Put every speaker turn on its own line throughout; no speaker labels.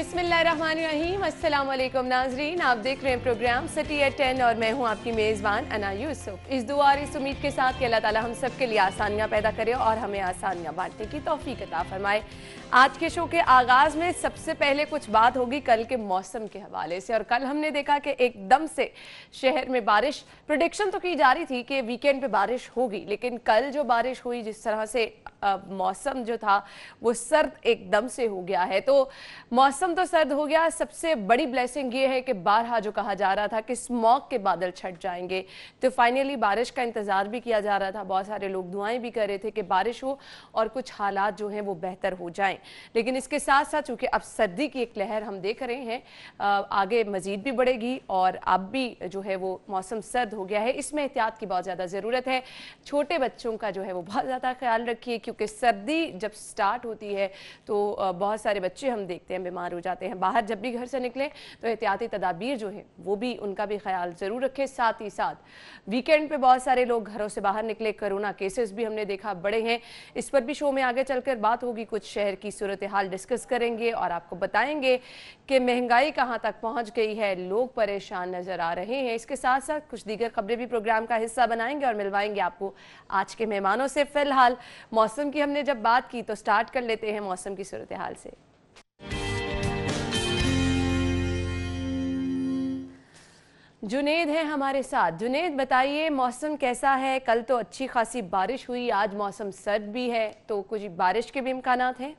बिस्मिल्लाहिर्रहमानिर्रहीम, अस्सलाम वालेकुम नाजरीन। आप देख रहे हैं प्रोग्राम सिटी एट 10 और मैं हूं आपकी मेज़बान अना यूसुफ। इस दुआ और इस उम्मीद के साथ कि अल्लाह ताला हम सब के लिए आसानियां पैदा करे और हमें आसानियां बांटने की तौफीक अता फरमाए। आज के शो के आगाज़ में सबसे पहले कुछ बात होगी कल के मौसम के हवाले से। और कल हमने देखा कि एकदम से शहर में बारिश, प्रेडिक्शन तो की जा रही थी कि वीकेंड पे बारिश होगी, लेकिन कल जो बारिश हुई, जिस तरह से मौसम जो था वो सर्द एकदम से हो गया है। तो मौसम तो सर्द हो गया, सबसे बड़ी ब्लेसिंग ये है कि बारहा जो कहा जा रहा था कि स्मॉग के बादल छट जाएंगे, तो फाइनली बारिश का इंतज़ार भी किया जा रहा था। बहुत सारे लोग दुआएं भी कर रहे थे कि बारिश हो और कुछ हालात जो हैं वो बेहतर हो जाएं। लेकिन इसके साथ साथ चूँकि अब सर्दी की एक लहर हम देख रहे हैं, आगे मज़ीद भी बढ़ेगी और अब भी जो है वो मौसम सर्द हो गया है। इसमें एहतियात की बहुत ज़्यादा ज़रूरत है। छोटे बच्चों का जो है वो बहुत ज़्यादा ख्याल रखिए, क्योंकि सर्दी जब स्टार्ट होती है तो बहुत सारे बच्चे हम देखते हैं बीमार हो जाते हैं। बाहर जब भी घर से निकलें तो एहतियाती तदाबीर जो है वो भी, उनका भी ख्याल ज़रूर रखें। साथ ही साथ वीकेंड पे बहुत सारे लोग घरों से बाहर निकले, कोरोना केसेस भी हमने देखा बढ़े हैं। इस पर भी शो में आगे चलकर बात होगी, कुछ शहर की सूरत हाल डिस्कस करेंगे और आपको बताएंगे कि महंगाई कहाँ तक पहुँच गई है, लोग परेशान नज़र आ रहे हैं। इसके साथ साथ कुछ दीगर खबरें भी प्रोग्राम का हिस्सा बनाएंगे और मिलवाएंगे आपको आज के मेहमानों से। फिलहाल मौसम की हमने जब बात की तो स्टार्ट कर लेते हैं मौसम की सूरत हाल से। जुनेद है हमारे साथ। जुनेद, बताइए मौसम कैसा है? कल तो अच्छी खासी बारिश हुई, आज मौसम सर्द भी है, तो कुछ बारिश के भी इम्कानात हैं?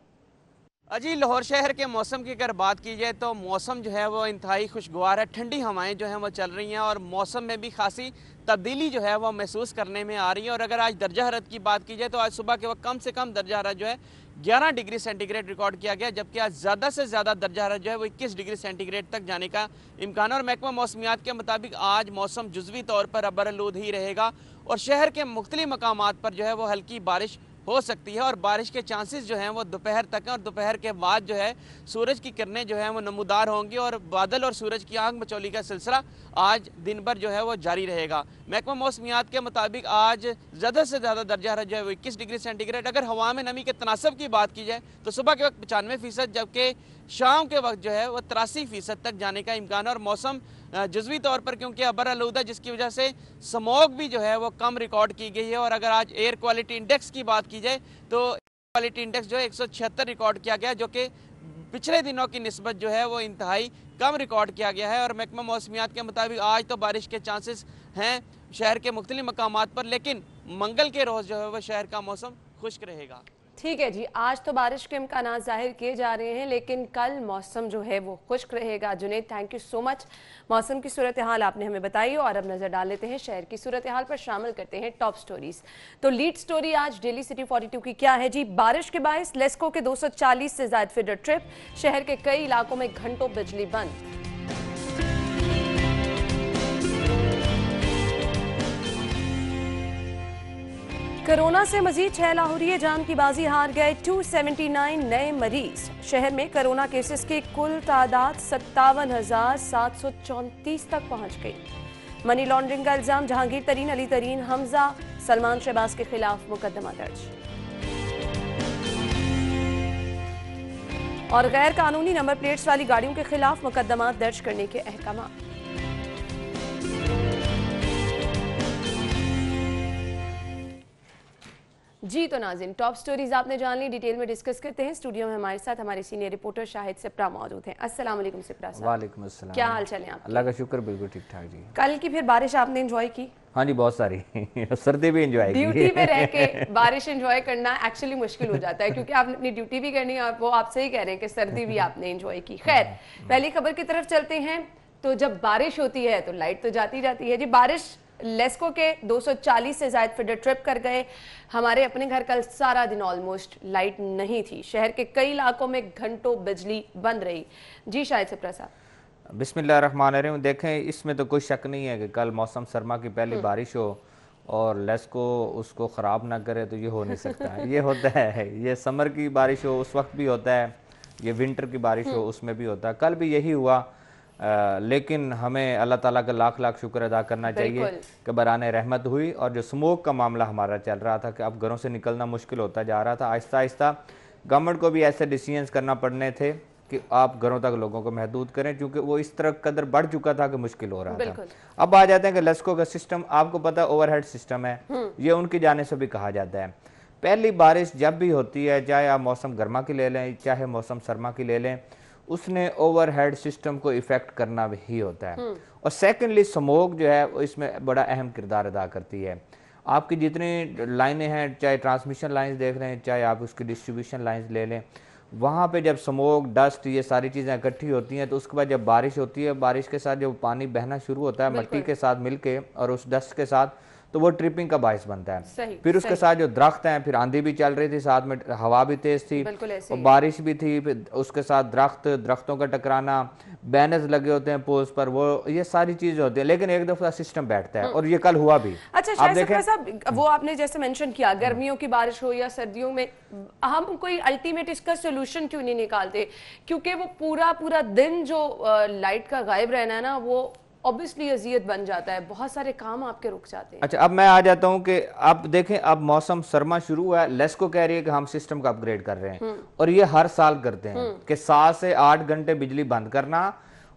अजी, लाहौर शहर के मौसम की अगर बात की जाए तो मौसम जो है वो इंतहाई खुशगवार है। ठंडी हवाएं जो हैं वो चल रही हैं और मौसम में भी खासी तब्दीली जो है वो महसूस करने में आ रही है। और अगर आज दर्जा हरारत की बात की जाए तो आज सुबह के वक्त कम से कम दर्जा हरारत जो है 11 डिग्री सेंटीग्रेड रिकॉर्ड किया गया, जबकि आज ज़्यादा से ज़्यादा दर्जा हरारत जो है वो 21 डिग्री सेंटीग्रेड तक जाने का इम्कान है। और महकमा मौसमियात के मुताबिक आज मौसम जुज़वी तौर पर अबरआलूद ही रहेगा और शहर के मुख्तलिफ मकामात पर जो है वो हल्की बारिश हो सकती है। और बारिश के चांसेस जो हैं वो दोपहर तक हैं और दोपहर के बाद जो है सूरज की किरणें जो हैं वो नमूदार होंगी और बादल और सूरज की आग मचौली का सिलसिला आज दिन भर जो है वो जारी रहेगा। महकमा मौसमियात के मुताबिक आज ज़्यादा से ज़्यादा दर्जा हरारत जो है वो 21 डिग्री सेंटीग्रेड। अगर हवा में नमी के तनासब की बात की जाए तो सुबह के वक्त 95%, जबकि शाम के वक्त जो है वो 83% तक जाने का इम्कान है। और मौसम जुज़वी तौर पर क्योंकि अबरआलूद है, जिसकी वजह से स्मॉग भी जो है वो कम रिकॉर्ड की गई है। और अगर आज एयर क्वालिटी इंडेक्स की बात की जाए तो क्वालिटी इंडेक्स जो है 176 रिकॉर्ड किया गया, जो कि पिछले दिनों की निस्बत जो है वो इंतहाई कम रिकॉर्ड किया गया है। और महकमा मौसमियात के मुताबिक आज तो बारिश के चांसेस हैं शहर के मुख्तलिफ मकामात पर, लेकिन मंगल के रोज़ जो है वह शहर का मौसम खुश्क रहेगा।
ठीक है जी, आज तो बारिश के इम्कानात जाहिर किए जा रहे हैं, लेकिन कल मौसम जो है वो खुश्क रहेगा। Junaid, thank you so much. मौसम की सूरत हाल आपने हमें बताई और अब नज़र डाल लेते हैं शहर की सूरत हाल पर। शामिल करते हैं टॉप स्टोरीज। तो लीड स्टोरी आज डेली सिटी 42 की क्या है जी? बारिश के बायस लेस्को के 240 से ज्यादा फीडर ट्रिप, शहर के कई इलाकों में घंटों बिजली बंद। कोरोना से मजीद 6 लाहौरी जान की बाजी हार गए। 279 नए मरीज। शहर में कोरोना केसेस की कुल तादाद 57,734 तक पहुंच गई। मनी लॉन्ड्रिंग का इल्जाम जहांगीर तरीन, अली तरीन, हमजा, सलमान शहबाज के खिलाफ मुकदमा दर्ज। और गैर कानूनी नंबर प्लेट्स वाली गाड़ियों के खिलाफ मुकदमा दर्ज करने के अहकाम। जी तो नाज़रीन, टॉप स्टोरीज आपने जान ली, डिटेल में डिस्कस करते हैं। स्टूडियो में हमारे साथ हमारे सीनियर रिपोर्टर शाहिद सिप्रा मौजूद हैं। अस्सलाम वालेकुम सिप्रा साहब।
वालेकुम अस्सलाम।
क्या हाल चाल है आपके?
अल्लाह का शुक्र, बिल्कुल ठीक ठाक जी।
कल की फिर बारिश आपने एंजॉय की?
हाँ जी, बहुत सारी सर्दी भी एंजॉय की।
ड्यूटी पे रह के बारिश एंजॉय करना एक्चुअली मुश्किल हो जाता है, क्योंकि आपने अपनी ड्यूटी भी करनी है और वो आप सही कह रहे हैं कि सर्दी भी आपने एंजॉय की। खैर, पहली खबर की तरफ चलते हैं। तो जब बारिश होती है तो लाइट तो जाती जाती है जी। बारिश लेस्को के 240 से ज्यादा फीडर ट्रिप कर गए। हमारे अपने घर कल सारा दिन ऑलमोस्ट लाइट नहीं थी। शहर के कई इलाकों में घंटों बिजली बंद रही। जी शाहिद सिप्रा साहब।
बिस्मिल्लाहिर्रहमानिर्रहीम। देखें, इसमें तो कोई शक नहीं है कि कल मौसम सरमा की पहली बारिश हो और लेस्को उसको ख़राब ना करे, तो ये हो नहीं सकता। ये होता है, ये समर की बारिश हो उस वक्त भी होता है, ये विंटर की बारिश हो उसमें भी होता है। कल भी यही हुआ। लेकिन हमें अल्लाह ताला का लाख लाख शुक्र अदा करना चाहिए कि बराने रहमत हुई। और जो स्मोक का मामला हमारा चल रहा था कि अब घरों से निकलना मुश्किल होता जा रहा था, आहिस्ता आहिस्ता गवर्नमेंट को भी ऐसे डिसीजंस करना पड़ने थे कि आप घरों तक लोगों को महदूद करें, क्योंकि वो इस तरह कदर बढ़ चुका था कि मुश्किल हो रहा था। अब आ जाते हैं कि लेस्को का सिस्टम, आपको पता है ओवरहेड सिस्टम है, ये उनकी जाने से भी कहा जाता है। पहली बारिश जब भी होती है, चाहे आप मौसम गर्मा की ले लें चाहे मौसम सरमा की ले लें, उसने ओवरहेड सिस्टम को इफेक्ट करना ही होता है। और सेकेंडली स्मोक जो है वो इसमें बड़ा अहम किरदार अदा करती है। आपकी जितनी लाइनें हैं, चाहे ट्रांसमिशन लाइंस देख रहे हैं चाहे आप उसकी डिस्ट्रीब्यूशन लाइंस ले लें, वहाँ पे जब स्मोक डस्ट ये सारी चीज़ें इकट्ठी होती हैं तो उसके बाद जब बारिश होती है, बारिश के साथ जब पानी बहना शुरू होता है मिट्टी के साथ मिलके और उस डस्ट के साथ, तो वो ट्रिपिंग का बायस बनता है। फिर उसके साथ जो दरख्त हैं, फिर आंधी भी चल रही थी, साथ में हवा भी तेज थी और बारिश भी थी, फिर उसके साथ दरख्तों का टकराना, बैनर्स लगे होते हैं पोल्स पर, वो ये सारी चीजें होती है। लेकिन एक दफा सिस्टम बैठता है और ये कल हुआ भी।
अच्छा शायद सरफराज साहब, वो आपने जैसे मेंशन किया गर्मियों की बारिश हो या सर्दियों में, हम कोई अल्टीमेट इसका सोल्यूशन क्यों नहीं निकालते? क्योंकि वो पूरा दिन जो लाइट का गायब रहना है ना, वो ऑब्वियसली अजियत बन जाता है, बहुत सारे काम आपके रुक जाते हैं।
अच्छा, अब मैं आ जाता हूं कि आप देखें, अब मौसम सरमा शुरू हुआ है, लेस्को कह रही है कि हम सिस्टम का अपग्रेड कर रहे हैं और ये हर साल करते हैं कि 7 से 8 घंटे बिजली बंद करना,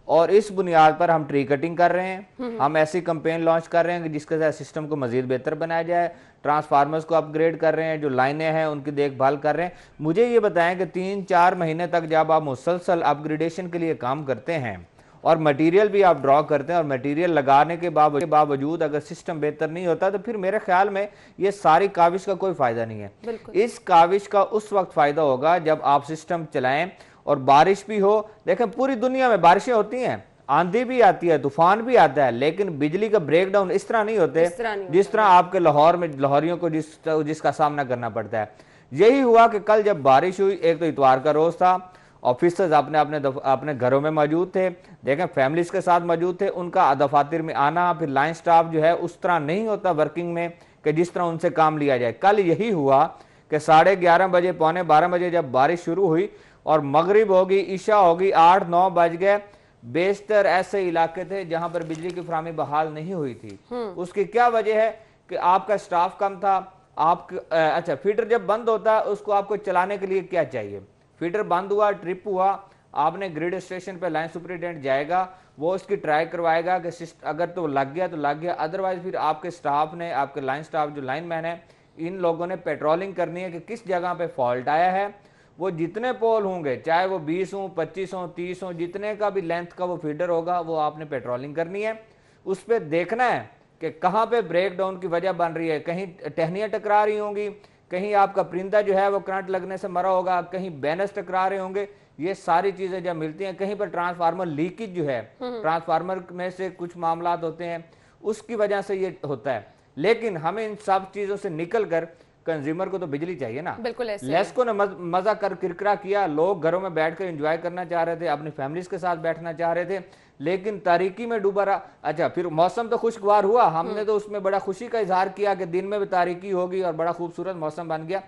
और इस बुनियाद पर हम ट्री कटिंग कर रहे हैं। हम ऐसी कैंपेन लॉन्च कर रहे हैं कि जिसके साथ सिस्टम को मजीद बेहतर बनाया जाए। ट्रांसफार्मर्स को अपग्रेड कर रहे हैं, जो लाइनें हैं उनकी देखभाल कर रहे हैं। मुझे ये बताएं कि 3-4 महीने तक जब आप मुसलसल अपग्रेडेशन के लिए काम करते हैं और मटेरियल भी आप ड्रॉ करते हैं और मटेरियल लगाने के बावजूद अगर सिस्टम बेहतर नहीं होता, तो फिर मेरे ख्याल में ये सारी काविश का कोई फायदा नहीं है। इस काविश का उस वक्त फायदा होगा जब आप सिस्टम चलाएं और बारिश भी हो। देखें, पूरी दुनिया में बारिशें होती हैं, आंधी भी आती है, तूफान भी आता है, लेकिन बिजली का ब्रेकडाउन इस तरह नहीं होते जिस तरह आपके लाहौर में लाहौरियों को जिसका सामना करना पड़ता है। यही हुआ कि कल जब बारिश हुई, एक तो इतवार का रोज था, ऑफिसर्स अपने घरों में मौजूद थे, देखें फैमिलीज के साथ मौजूद थे, उनका दफातर में आना, फिर लाइन स्टाफ जो है उस तरह नहीं होता वर्किंग में कि जिस तरह उनसे काम लिया जाए। कल यही हुआ कि 11:30 बजे, 11:45 बजे जब बारिश शुरू हुई और मगरिब होगी, ईशा होगी, 8-9 बज गए, बेशतर ऐसे इलाके थे जहां पर बिजली की फराहमी बहाल नहीं हुई थी। उसकी क्या वजह है कि आपका स्टाफ कम था। अच्छा, फीडर जब बंद होता है उसको आपको चलाने के लिए क्या चाहिए? फीडर बंद हुआ, ट्रिप हुआ, आपने ग्रिड स्टेशन पे लाइन सुपरिटेंडेंट जाएगा, वो उसकी ट्राई करवाएगा कि अगर तो लग गया तो लग गया, अदरवाइज फिर आपके स्टाफ ने, आपके लाइन स्टाफ जो लाइन मैन है, इन लोगों ने पेट्रोलिंग करनी है कि किस जगह पे फॉल्ट आया है। वो जितने पोल होंगे, चाहे वो 20 हो, 25 हो, 30 हो, जितने का भी लेंथ का वो फीडर होगा, वो आपने पेट्रोलिंग करनी है। उस पर देखना है कि कहाँ पे ब्रेक डाउन की वजह बन रही है। कहीं टहनियाँ टकरा रही होंगी, कहीं आपका परिंदा जो है वो करंट लगने से मरा होगा, कहीं बैनर्स टकरा रहे होंगे। ये सारी चीजें जब मिलती हैं, कहीं पर ट्रांसफार्मर लीकेज जो है, ट्रांसफार्मर में से कुछ मामलात होते हैं, उसकी वजह से ये होता है। लेकिन हमें इन सब चीजों से निकल कर कंज्यूमर को तो बिजली चाहिए ना।
बिल्कुल ऐसे
लेस्को ने मजा कर किरकिरा किया, लोग घरों में बैठकर एंजॉय करना चाह रहे थे, अपनी फैमिलीज के साथ बैठना चाह रहे थे, लेकिन तारीकी में डूबा रहा। अच्छा, फिर मौसम तो खुशगवार हुआ, हमने तो उसमें बड़ा खुशी का इजहार किया कि दिन में भी तारीकी होगी और बड़ा खूबसूरत मौसम बन गया।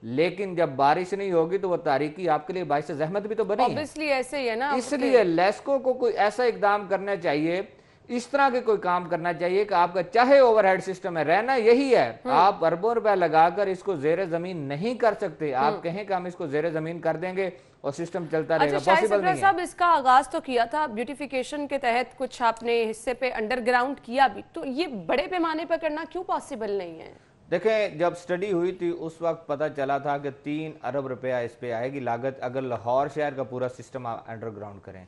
लेकिन जब बारिश नहीं होगी तो वो तारीकी आपके लिए बाइस जहमत भी तो बनी है।
ऐसे ही है ना।
इसलिए लेस्को को कोई ऐसा इकदाम करना चाहिए, इस तरह के कोई काम करना चाहिए कि आपका चाहे ओवरहेड सिस्टम है, रहना यही है, आप अरबों रुपए लगाकर इसको जेरे जमीन नहीं कर सकते। आप कहें कि हम इसको जेरे जमीन कर देंगे और सिस्टम चलता रहेगा, पॉसिबल नहीं है।
साहब, इसका आगाज तो किया था ब्यूटिफिकेशन के तहत, कुछ आपने हिस्से पे अंडरग्राउंड किया भी, तो ये बड़े पैमाने पर करना क्यों पॉसिबल नहीं है?
देखें, जब स्टडी हुई थी उस वक्त पता चला था कि 3 अरब रुपया इस पे आएगी लागत अगर लाहौर शहर का पूरा सिस्टम अंडरग्राउंड करें।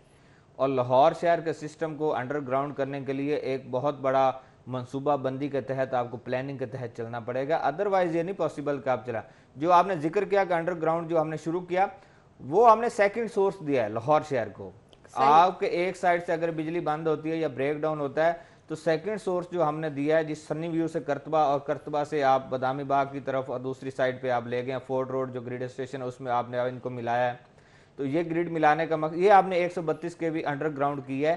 और लाहौर शहर के सिस्टम को अंडरग्राउंड करने के लिए एक बहुत बड़ा मनसूबा बंदी के तहत आपको प्लानिंग के तहत चलना पड़ेगा, अदरवाइज ये नहीं पॉसिबल कि आप चला। जो आपने जिक्र किया कि अंडरग्राउंड जो हमने शुरू किया, वो हमने सेकंड सोर्स दिया है लाहौर शहर को। आपके एक साइड से अगर बिजली बंद होती है या ब्रेक डाउन होता है तो सेकंड सोर्स जो हमने दिया है, जिस सन्नी व्यू से करतबा और करतबा से आप बदामी बाग की तरफ और दूसरी साइड पे आप ले गए फोर्ट रोड जो ग्रिड स्टेशन है उसमें आपने इनको मिलाया है। तो ये ग्रिड मिलाने का मकसद, ये आपने 132 केवी अंडरग्राउंड की है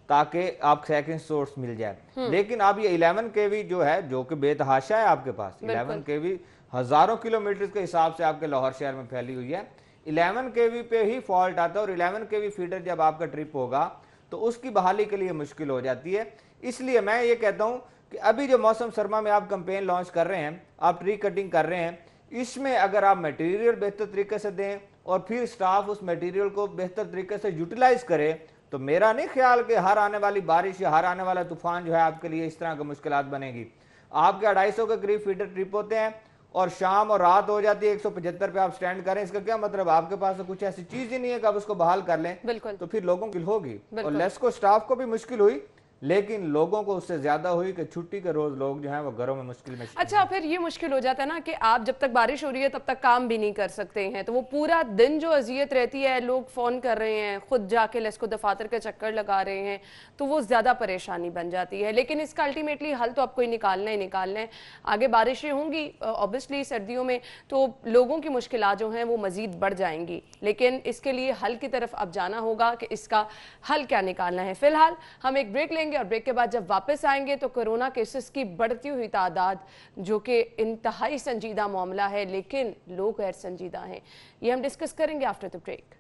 ताकि आप सेकंड सोर्स मिल जाए। लेकिन अब ये 11 केवी जो है, जो कि बेतहाशा है आपके पास, 11 केवी हजारों किलोमीटर के हिसाब से आपके लाहौर शहर में फैली हुई है। 11 केवी पे ही फॉल्ट आता है और 11 केवी फीडर जब आपका ट्रिप होगा तो उसकी बहाली के लिए मुश्किल हो जाती है। इसलिए मैं ये कहता हूं कि अभी जो मौसम सरमा में आप कैंपेन लॉन्च कर रहे हैं, आप ट्री कटिंग कर रहे हैं, इसमें अगर आप मटेरियल बेहतर तरीके से दें और फिर स्टाफ उस मटेरियल को बेहतर तरीके से यूटिलाइज करे, तो मेरा नहीं ख्याल कि हर आने वाली बारिश या हर आने वाला तूफान जो है आपके लिए इस तरह की मुश्किलात बनेगी। आपके 250 के करीब फीडर ट्रिप होते हैं और शाम और रात हो जाती है 175 पे आप स्टैंड करें, इसका क्या मतलब? आपके पास तो कुछ ऐसी चीज ही नहीं है कि आप उसको बहाल कर लें।
बिल्कुल।
तो फिर लोगों की होगी, और लेस्को स्टाफ को भी मुश्किल हुई, लेकिन लोगों को उससे ज्यादा हुई कि छुट्टी के रोज लोग जो है वो घरों में मुश्किल में।
अच्छा, फिर ये मुश्किल हो जाता है ना कि आप जब तक बारिश हो रही है तब तक काम भी नहीं कर सकते हैं, तो वो पूरा दिन जो अजियत रहती है, लोग फोन कर रहे हैं, खुद जाके लेस्को दफातर के चक्कर लगा रहे हैं, तो वो ज्यादा परेशानी बन जाती है। लेकिन इसका अल्टीमेटली हल तो आपको निकालना ही निकालना है। आगे बारिशें होंगी ऑब्वियसली सर्दियों में, तो लोगों की मुश्किलात जो हैं वो मजीद बढ़ जाएंगी, लेकिन इसके लिए हल की तरफ अब जाना होगा कि इसका हल क्या निकालना है। फिलहाल हम एक ब्रेक लेंगे और ब्रेक के बाद जब वापस आएंगे तो कोरोना केसेस की बढ़ती हुई तादाद, जो कि इंतहाई संजीदा मामला है लेकिन लोग गैर संजीदा हैं, ये हम डिस्कस करेंगे after the break.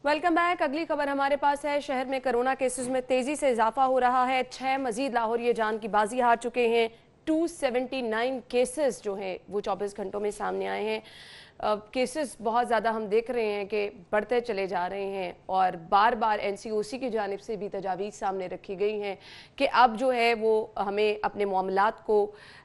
Welcome back. अगली खबर हमारे पास है। शहर में कोरोना केसेस में तेजी से इजाफा हो रहा है। 6 मजीद लाहौरी जान की बाजी हार चुके हैं। 279 केसेस जो हैं वो 24 घंटों में सामने आए हैं। केसेस बहुत ज़्यादा हम देख रहे हैं कि बढ़ते चले जा रहे हैं, और बार बार NCOC की जानिब से भी तजावीज़ सामने रखी गई हैं कि अब जो है वो हमें अपने मामलात को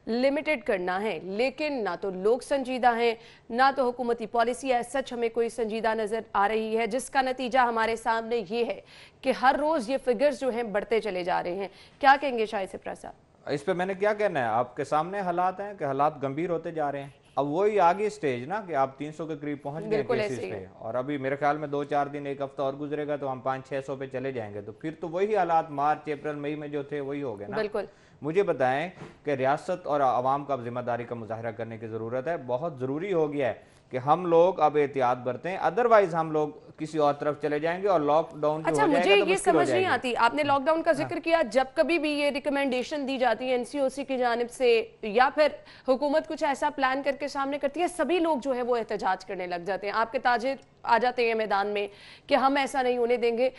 लिमिटेड करना है, लेकिन ना तो लोग संजीदा हैं, ना तो हुकूमती पॉलिसी है सच हमें कोई संजीदा नज़र आ रही है, जिसका नतीजा हमारे सामने ये है कि हर रोज़ ये फिगर्स जो हैं बढ़ते चले जा रहे हैं। क्या कहेंगे शाहिद सिप्रा साहब?
इस पे मैंने क्या कहना है, आपके सामने हालात हैं कि हालात गंभीर होते जा रहे हैं। अब वही आगे स्टेज ना कि आप 300 के करीब पहुंच गए केसेस पे, और अभी मेरे ख्याल में 2-4 दिन, एक हफ्ता और गुजरेगा तो हम 500-600 पे चले जाएंगे, तो फिर तो वही हालात मार्च अप्रैल मई में जो थे वही हो गए ना।
बिल्कुल।
मुझे बताएं कि रियासत और आवाम को अब जिम्मेदारी का मुजाहरा करने की जरूरत है। बहुत जरूरी हो गया है कि हम लोग अब एहतियात बरतें, अदरवाइज हम लोग किसी और तरफ चले जाएंगे और लॉकडाउन।
अच्छा, मुझे ये समझ नहीं आती, आपने लॉकडाउन का जिक्र किया, जब कभी भी ये रिकमेंडेशन दी जाती है NCOC की जानिब से या फिर हुकूमत कुछ ऐसा प्लान करके सामने करती है, सभी लोग जो है वो एहतजाज करने लग जाते हैं। आपके ताजिर आ जाते हैं मैदान में कि हम ऐसा नहीं होने देंगे।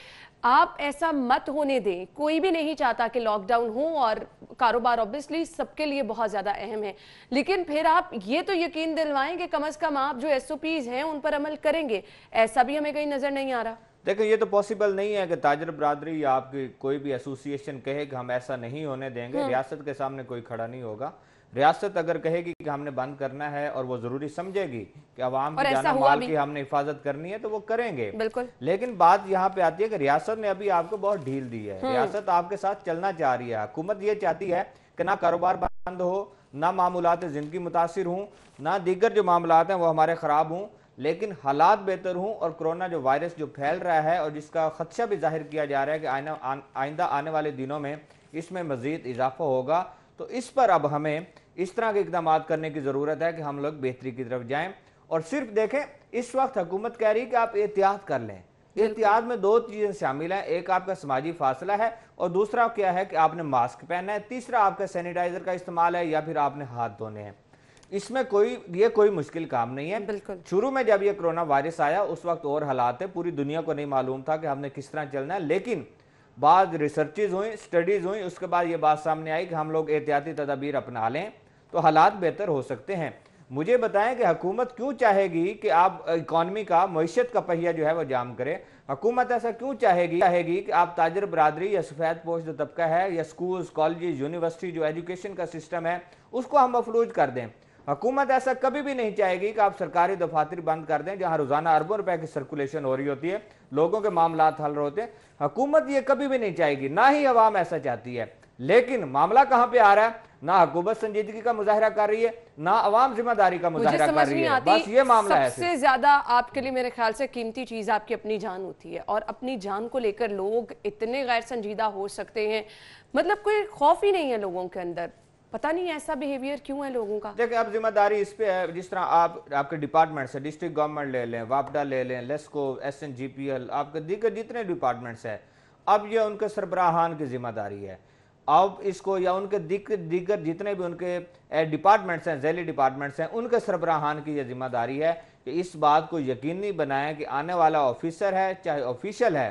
आप ऐसा मत होने दें। कोई भी नहीं चाहता कि लॉकडाउन हो, और कारोबार ऑब्वियसली सबके लिए बहुत ज़्यादा अहम है, लेकिन फिर आप ये तो यकीन दिलवाएं कि कम से कम आप जो SOPs हैं उन पर अमल करेंगे। ऐसा भी हमें कहीं नज़र नहीं आ रहा।
देखो, ये तो पॉसिबल नहीं है कि ताजर बरादरी या आपकी कोई भी एसोसिएशन कहे कि हम ऐसा नहीं होने देंगे। रियासत के सामने कोई खड़ा नहीं होगा। रियासत अगर कहेगी कि हमने बंद करना है और वो जरूरी समझेगी कि अवाम की जान माल की हमने हिफाजत करनी है, तो वो करेंगे।
बिल्कुल।
लेकिन बात यहाँ पे आती है कि रियासत ने अभी आपको बहुत ढील दी है। रियासत आपके साथ चलना चाह रही है। हुकूमत ये चाहती है कि ना कारोबार बंद हो, ना मामूलात जिंदगी मुतासिर हों, ना दीगर जो मामलात हैं वो हमारे खराब हों, लेकिन हालात बेहतर हों। और कोरोना जो वायरस जो फैल रहा है और जिसका खदशा भी जाहिर किया जा रहा है कि आइंदा आने वाले दिनों में इसमें मजीद इजाफा होगा, तो इस पर अब हमें इस तरह के इकदाम करने की ज़रूरत है कि हम लोग बेहतरी की तरफ जाएं। और सिर्फ देखें, इस वक्त हुकूमत कह रही है कि आप एहतियात कर लें। एहतियात में 2 चीज़ें शामिल हैं, एक आपका समाजी फासला है और दूसरा क्या है कि आपने मास्क पहनना है, तीसरा आपका सैनिटाइजर का इस्तेमाल है या फिर आपने हाथ धोने हैं। इसमें कोई मुश्किल काम नहीं है।
बिल्कुल।
शुरू में जब ये कोरोना वायरस आया उस वक्त और हालात है, पूरी दुनिया को नहीं मालूम था कि हमने किस तरह चलना है, लेकिन बाद रिसर्चेज हुई, स्टडीज हुई, उसके बाद ये बात सामने आई कि हम लोग एहतियाती तदाबीर अपना लें तो हालात बेहतर हो सकते हैं। मुझे बताएं कि हुकूमत क्यों चाहेगी कि आप इकॉनमी का, मईशत का पहिया जो है वो जाम करें? हुकूमत ऐसा क्यों चाहेगी कि आप ताजर बरादरी या सफ़ेद पोश जो तबका है या स्कूल्स, कॉलेज, यूनिवर्सिटी जो एजुकेशन का सिस्टम है उसको हम मफलूज कर दें? हुकूमत ऐसा कभी भी नहीं चाहेगी कि आप सरकारी दफातर बंद कर दें जहां रोजाना अरबों रुपए की सर्कुलेशन हो रही होती है, लोगों के मामलात हल होते हैं। हुकूमत ये कभी भी नहीं चाहेगी, ना ही अवाम ऐसा चाहती है। लेकिन मामला कहां पे आ रहा है? ना हुकूमत संजीदगी का मुजाहरा कर रही है, ना अवाम जिम्मेदारी का मुजाहरा कर रही है। बस ये मामला है।
सबसे ज्यादा आपके लिए मेरे ख्याल से कीमती चीज आपकी अपनी जान होती है, और अपनी जान को लेकर लोग इतने गैर संजीदा हो सकते हैं, मतलब कोई खौफ ही नहीं है लोगों के अंदर। पता नहीं ऐसा बिहेवियर क्यों है लोगों का।
देखिए, अब जिम्मेदारी इस पे है, जिस तरह आपके डिपार्टमेंट्स है, डिस्ट्रिक्ट गवर्नमेंट ले लें, वापडा ले लें, लेस्को, SNGPL, आपके दीगर जितने डिपार्टमेंट्स हैं, अब ये उनके सरबराहान की जिम्मेदारी है। अब इसको या उनके दीगर जितने भी उनके डिपार्टमेंट्स हैं, झैली डिपार्टमेंट्स हैं, उनके सरबराहान की यह जिम्मेदारी है कि इस बात को यकीनी बनाएं कि आने वाला ऑफिसर है चाहे ऑफिशियल है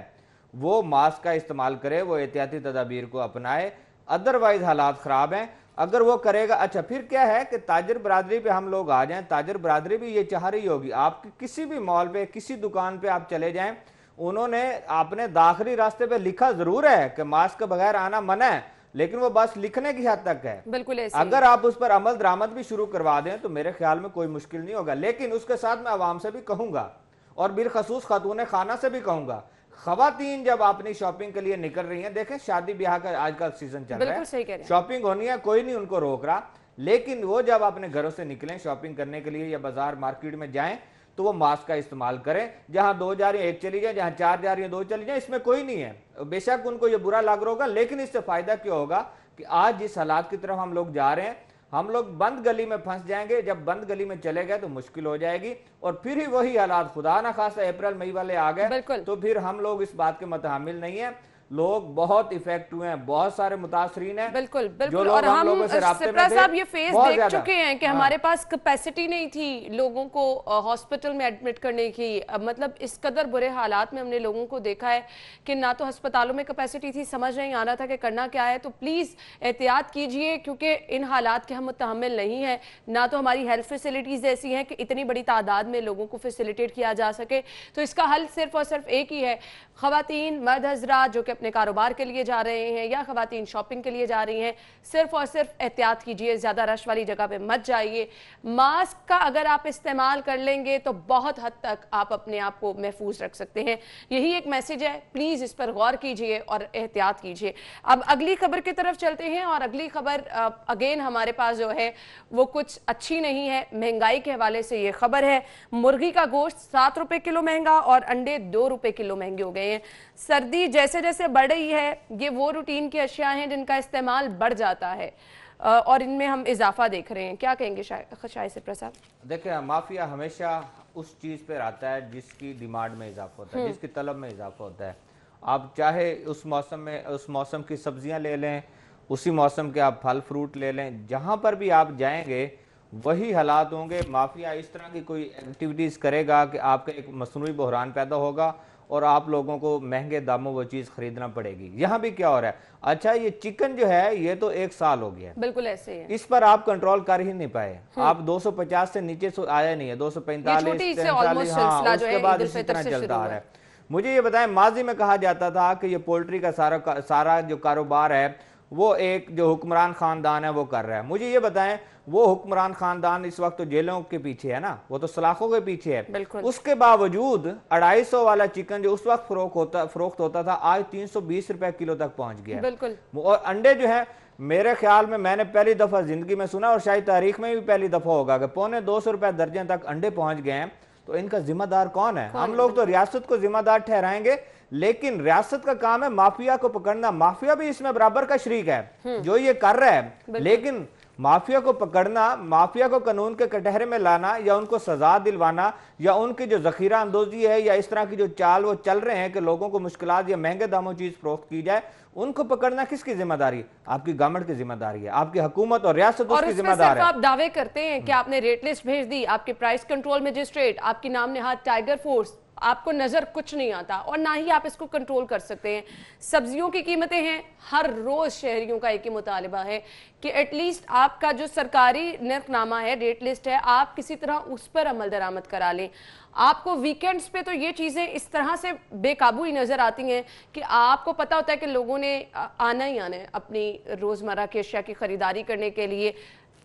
वो मास्क का इस्तेमाल करे, वो एहतियाती तदाबीर को अपनाए। अदरवाइज हालात ख़राब हैं। अगर वो करेगा, अच्छा फिर क्या है कि ताजर बरादरी पे हम लोग आ जाएं, ताजर बरादरी भी ये चाह रही होगी, आपकी किसी भी मॉल पे किसी दुकान पे आप चले जाएं, उन्होंने अपने दाखिली रास्ते पे लिखा जरूर है कि मास्क के बगैर आना मना है, लेकिन वो बस लिखने की हद तक है।
बिल्कुल ऐसे
अगर आप उस पर अमल दरामद भी शुरू करवा दें तो मेरे ख्याल में कोई मुश्किल नहीं होगा। लेकिन उसके साथ मैं आवाम से भी कहूंगा और बिलखसूस खातून खाना से भी कहूंगा, खवातीन जब अपनी शॉपिंग के लिए निकल रही हैं, देखें शादी ब्याह का आजकल सीजन चल रहा है, शॉपिंग होनी है, कोई नहीं उनको रोक रहा, लेकिन वो जब अपने घरों से निकलें शॉपिंग करने के लिए या बाजार मार्केट में जाएं तो वो मास्क का इस्तेमाल करें। जहां 2 जा रही है 1 चली जाए, जहां 4 जा रही है 2 चली जाए, इसमें कोई नहीं है। बेशक उनको ये बुरा लग रहा होगा, लेकिन इससे फायदा क्यों होगा कि आज जिस हालात की तरफ हम लोग जा रहे हैं, हम लोग बंद गली में फंस जाएंगे। जब बंद गली में चले गए तो मुश्किल हो जाएगी, और फिर ही वही हालात खुदा ना खासा अप्रैल मई वाले आ गए तो फिर हम लोग इस बात के मुतहम्मिल नहीं है। लोग बहुत इफेक्ट हुए हैं, बहुत सारे मुतासरीन हैं।
बिल्कुल बिल्कुल, और हम सिप्रा साहब ये फेज देख चुके हैं कि हमारे पास कैपेसिटी नहीं थी लोगों को हॉस्पिटल में एडमिट करने की। मतलब इस कदर बुरे हालात में हमने लोगों को देखा है कि ना तो अस्पतालों में कैपेसिटी थी, समझ नहीं आ रहा था कि करना क्या है। तो प्लीज एहतियात कीजिए, क्योंकि इन हालात के हम मुतहम्मिल नहीं है। ना तो हमारी हेल्थ फैसिलिटीज ऐसी हैं कि इतनी बड़ी तादाद में लोगों को फैसिलिटेट किया जा सके। तो इसका हल सिर्फ और सिर्फ एक ही है, खवातीन मर्द हजरात जो कि अपने कारोबार के लिए जा रहे हैं या खवातीन शॉपिंग के लिए जा रही हैं, सिर्फ और सिर्फ एहतियात कीजिए, ज्यादा रश वाली जगह पे मत जाइए। मास्क का अगर आप इस्तेमाल कर लेंगे तो बहुत हद तक आप अपने आप को महफूज रख सकते हैं। यही एक मैसेज है, प्लीज इस पर गौर कीजिए और एहतियात कीजिए। अब अगली खबर की तरफ चलते हैं, और अगली खबर अगेन हमारे पास जो है वो कुछ अच्छी नहीं है। महंगाई के हवाले से ये खबर है, मुर्गी का गोश्त 7 रुपए किलो महंगा और अंडे 2 रुपए किलो महंगे हो गए हैं। सर्दी जैसे जैसे बढ़ रही है, ये वो रूटीन की अशिया हैं जिनका इस्तेमाल बढ़ जाता है और इनमें हम इजाफा देख रहे हैं। क्या कहेंगे शायद से प्रसाद?
देखिए, माफिया हमेशा उस चीज पे आता है जिसकी डिमांड में इजाफा होता है, जिसकी तलब में इजाफा होता है। आप चाहे उस मौसम में उस मौसम की सब्जियां ले लें, उसी मौसम के आप फल फ्रूट ले लें, जहां पर भी आप जाएंगे वही हालात होंगे। माफिया इस तरह की कोई एक्टिविटीज करेगा कि आपका एक मसनूई बहरान पैदा होगा और आप लोगों को महंगे दामों वो चीज खरीदना पड़ेगी। यहाँ भी क्या हो रहा है, अच्छा ये चिकन जो है ये तो 1 साल हो गया,
बिल्कुल ऐसे ही है,
इस पर आप कंट्रोल कर ही नहीं पाए। आप 250 से नीचे आया नहीं है, 245, 43, हाँ, उसके बाद इसी तरह चलता आ रहा है। मुझे ये बताएं, माजी में कहा जाता था कि ये पोल्ट्री का सारा जो कारोबार है वो एक जो हुक्मरान खानदान है वो कर रहा है। मुझे ये बताएं, वो हुक्मरान खानदान इस वक्त तो जेलों के पीछे है ना, वो तो सलाखों के पीछे है। उसके बावजूद 250 वाला चिकन जो उस वक्त फरोख्त होता था, आज 320 रुपए किलो तक पहुंच गया।
बिल्कुल।
और अंडे जो है, मेरे ख्याल में मैंने पहली दफा जिंदगी में सुना, और शायद तारीख में भी पहली दफा होगा कि 250 रुपए दर्जन तक अंडे पहुंच गए हैं। तो इनका जिम्मेदार कौन है? हम लोग तो रियासत को जिम्मेदार ठहराएंगे, लेकिन रियासत का काम है माफिया को पकड़ना। माफिया भी इसमें बराबर का शरीक है जो ये कर रहा है, लेकिन माफिया को पकड़ना, माफिया को कानून के कटहरे में लाना या उनको सजा दिलवाना या उनकी जो जखीरा अंदोजी है या इस तरह की जो चाल वो चल रहे हैं कि लोगों को मुश्किलात या महंगे दामों चीज फरोख्त की जाए, उनको पकड़ना किसकी जिम्मेदारी? आपकी गवर्नमेंट की जिम्मेदारी है, आपकी हुकूमत और रियासत उसकी जिम्मेदार है।
आप दावे करते हैं कि आपने रेट लिस्ट भेज दी, आपके प्राइस कंट्रोल मजिस्ट्रेट, आपकी नाम नेहाद टाइगर फोर्स, आपको नजर कुछ नहीं आता और ना ही आप इसको कंट्रोल कर सकते हैं। सब्जियों की कीमतें हैं, हर रोज शहरियों का एक ही मुतालिबा है कि एटलीस्ट आपका जो सरकारी नर्खनामा है, रेट लिस्ट है, आप किसी तरह उस पर अमल दरामद करा लें। आपको वीकेंड्स पे तो ये चीजें इस तरह से बेकाबू ही नजर आती हैं कि आपको पता होता है कि लोगों ने आना ही आना है अपनी रोजमर्रा की अशिया की खरीदारी करने के लिए।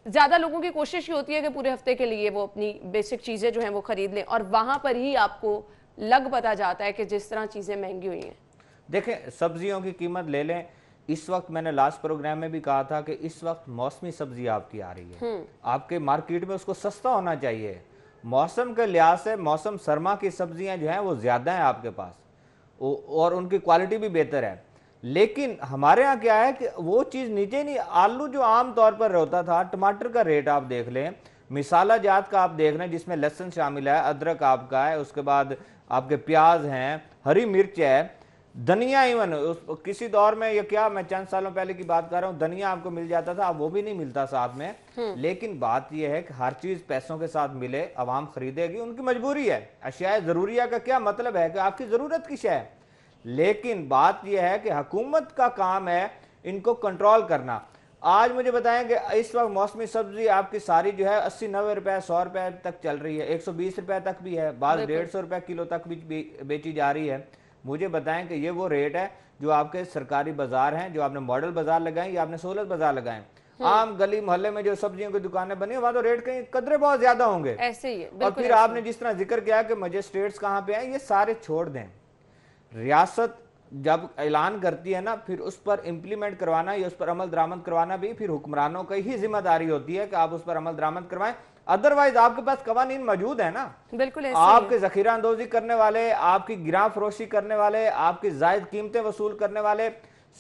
ज्यादा लोगों की कोशिश ही होती है कि पूरे हफ्ते के लिए वो अपनी बेसिक चीजें जो हैं वो खरीद लें, और वहां पर ही आपको लग पता जाता है कि जिस तरह चीजें महंगी हुई हैं।
देखें, सब्जियों की कीमत ले लें, इस वक्त मैंने लास्ट प्रोग्राम में भी कहा था कि इस वक्त मौसमी सब्जी आपकी आ रही है, आपके मार्केट में उसको सस्ता होना चाहिए। मौसम के लिहाज से मौसम सरमा की सब्जियां जो हैं वो ज्यादा हैं आपके पास और उनकी क्वालिटी भी बेहतर है, लेकिन हमारे यहाँ क्या है कि वो चीज़ नीचे नहीं। आलू जो आम तौर पर होता था, टमाटर का रेट आप देख लें, मिसाला जात का आप देख लें जिसमें लहसुन शामिल है, अदरक आपका है, उसके बाद आपके प्याज हैं, हरी मिर्च है, धनिया, इवन किसी दौर में ये क्या, मैं चंद सालों पहले की बात कर रहा हूँ, धनिया आपको मिल जाता था, अब वो भी नहीं मिलता साथ में। लेकिन बात यह है कि हर चीज पैसों के साथ मिले, आवाम खरीदेगी, उनकी मजबूरी है। अशिया जरूरिया का क्या मतलब है कि आपकी जरूरत की शय है, लेकिन बात यह है कि हुकूमत का काम है इनको कंट्रोल करना। आज मुझे बताएं कि इस वक्त मौसमी सब्जी आपकी सारी जो है 80-90 रुपए 100 रुपए तक चल रही है, 120 रुपए तक भी है, बाद 150 रुपए किलो तक भी बेची जा रही है। मुझे बताएं कि ये वो रेट है जो आपके सरकारी बाजार हैं, जो आपने मॉडल बाजार लगाए या आपने सहूलत बाजार लगाए। आम गली मोहल्ले में जो सब्जियों की दुकानें बनी वहां तो रेट कहीं कदरे बहुत ज्यादा होंगे।
ऐसे ही है,
और फिर आपने जिस तरह जिक्र किया कि मजिस्ट्रेट्स कहाँ पे हैं, ये सारे छोड़ दें। रियासत जब ऐलान करती है ना, फिर उस पर इम्प्लीमेंट करवाना या उस पर अमल दरामद करवाना भी फिर हुक्मरानों की ही जिम्मेदारी होती है कि आप उस पर अमल दरामद करवाएं। अदरवाइज आपके पास कवानीन मौजूद है ना,
बिल्कुल ऐसे
आपके जखीरा अंदोजी करने वाले, आपकी गिरा फरोशी करने वाले, आपकी जायद कीमतें वसूल करने वाले,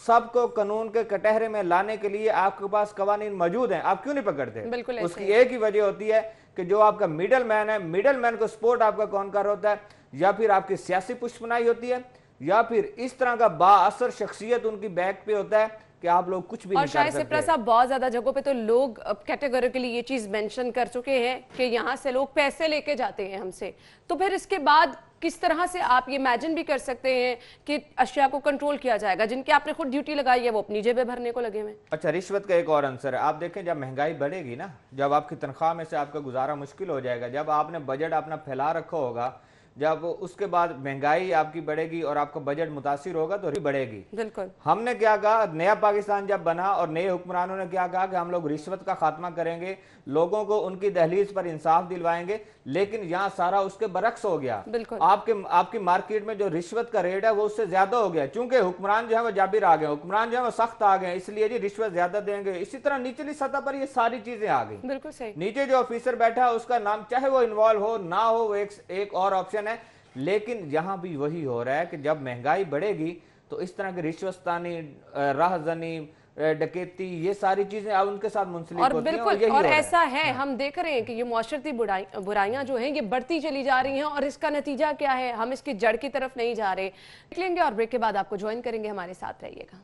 सबको कानून के कटहरे में लाने के लिए आपके पास कवानीन मौजूद हैं। आप क्यों नहीं पकड़ते? उसकी एक ही वजह होती है कि जो आपका मिडल मैन है, मिडल मैन को सपोर्ट आपका कौन कर होता है, या फिर आपकी सियासी पुष्पनाई होती है, या फिर इस तरह का बाअसर शख्सियत उनकी बैक पे होता है कि आप लोग कुछ भी नहीं कर सकते।
और शायद सिप्रा साहब बहुत ज्यादा जगहों पे तो लोग कैटेगोरिकली ये चीज मेंशन कर चुके हैं कि यहाँ से लोग पैसे लेके जाते हैं हमसे, तो फिर इसके बाद किस तरह से आप ये इमेजिन भी कर सकते हैं कि अशिया को कंट्रोल किया जाएगा? जिनके आपने खुद ड्यूटी लगाई है वो अपनी जेबें भरने को लगे हुए।
अच्छा, रिश्वत का एक और आंसर है। आप देखें, जब महंगाई बढ़ेगी ना, जब आपकी तनख्वाह में से आपका गुजारा मुश्किल हो जाएगा, जब आपने बजट अपना फैला रखा होगा, जब उसके बाद महंगाई आपकी बढ़ेगी और आपका बजट मुतासिर होगा तो बढ़ेगी।
बिल्कुल।
हमने क्या कहा, नया पाकिस्तान जब बना और नए हुक्मरानों ने क्या कहा कि हम लोग रिश्वत का खात्मा करेंगे, लोगों को उनकी दहलीज पर इंसाफ दिलवाएंगे, लेकिन यहाँ सारा उसके बरक्स हो गया। आपकी मार्केट में जो रिश्वत का रेट है वो उससे ज्यादा हो गया, क्योंकि हुक्मरान जो है वो जाबिर आ गए, हुक्मरान जो है वो सख्त आ गए, इसलिए जी रिश्वत ज्यादा देंगे। इसी तरह निचली सतह पर ये सारी चीजें आ गई।
बिल्कुल सही।
नीचे जो ऑफिसर बैठा है उसका नाम चाहे वो इन्वॉल्व हो ना हो, वो एक और ऑप्शन है, लेकिन यहां भी वही हो रहा है कि जब महंगाई बढ़ेगी तो इस तरह की रिश्वतस्तानी, राहजनी, डकैती, ये सारी चीजें अब उनके साथ मुंसलिक होती हैं।
बिल्कुल, और ऐसा है, हम देख रहे हैं कि ये मुआशरती बुराइयां जो हैं ये बढ़ती चली जा रही हैं, और इसका नतीजा क्या है? हम इसकी जड़ की तरफ नहीं जा रहे। निकलेंगे और ब्रेक के बाद आपको ज्वाइन करेंगे, हमारे साथ रहिएगा।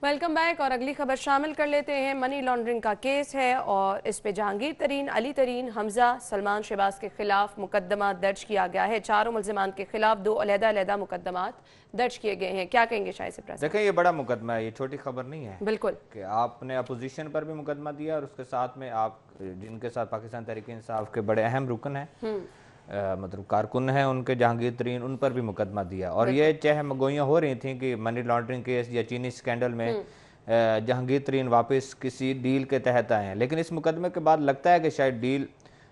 Welcome back. और अगली खबर शामिल कर लेते हैं। मनी लॉन्ड्रिंग का केस है और इस पे जहांगीर तरीन, अली तरीन, हमजा, सलमान शहबाज के खिलाफ मुकदमा दर्ज किया गया है। चारों मुल्जिमान के खिलाफ 2 अलग-अलग मुकदमात दर्ज किए गए हैं। क्या कहेंगे शायद सिप्रा?
देखें, ये बड़ा मुकदमा है, ये छोटी खबर नहीं है।
बिल्कुल,
कि आपने अपोजिशन पर भी मुकदमा दिया और उसके साथ में आप जिनके साथ पाकिस्तान तहरीक इंसाफ के बड़े अहम रुकन हैं, मतलब कारकुन हैं उनके, जहांगीर तरीन, उन पर भी मुकदमा दिया। और ये चहमगोइयाँ हो रही थी कि मनी लॉन्ड्रिंग केस या चीनी स्कैंडल में जहांगीर तरीन वापस किसी डील के तहत आए हैं, लेकिन इस मुकदमे के बाद लगता है कि शायद डील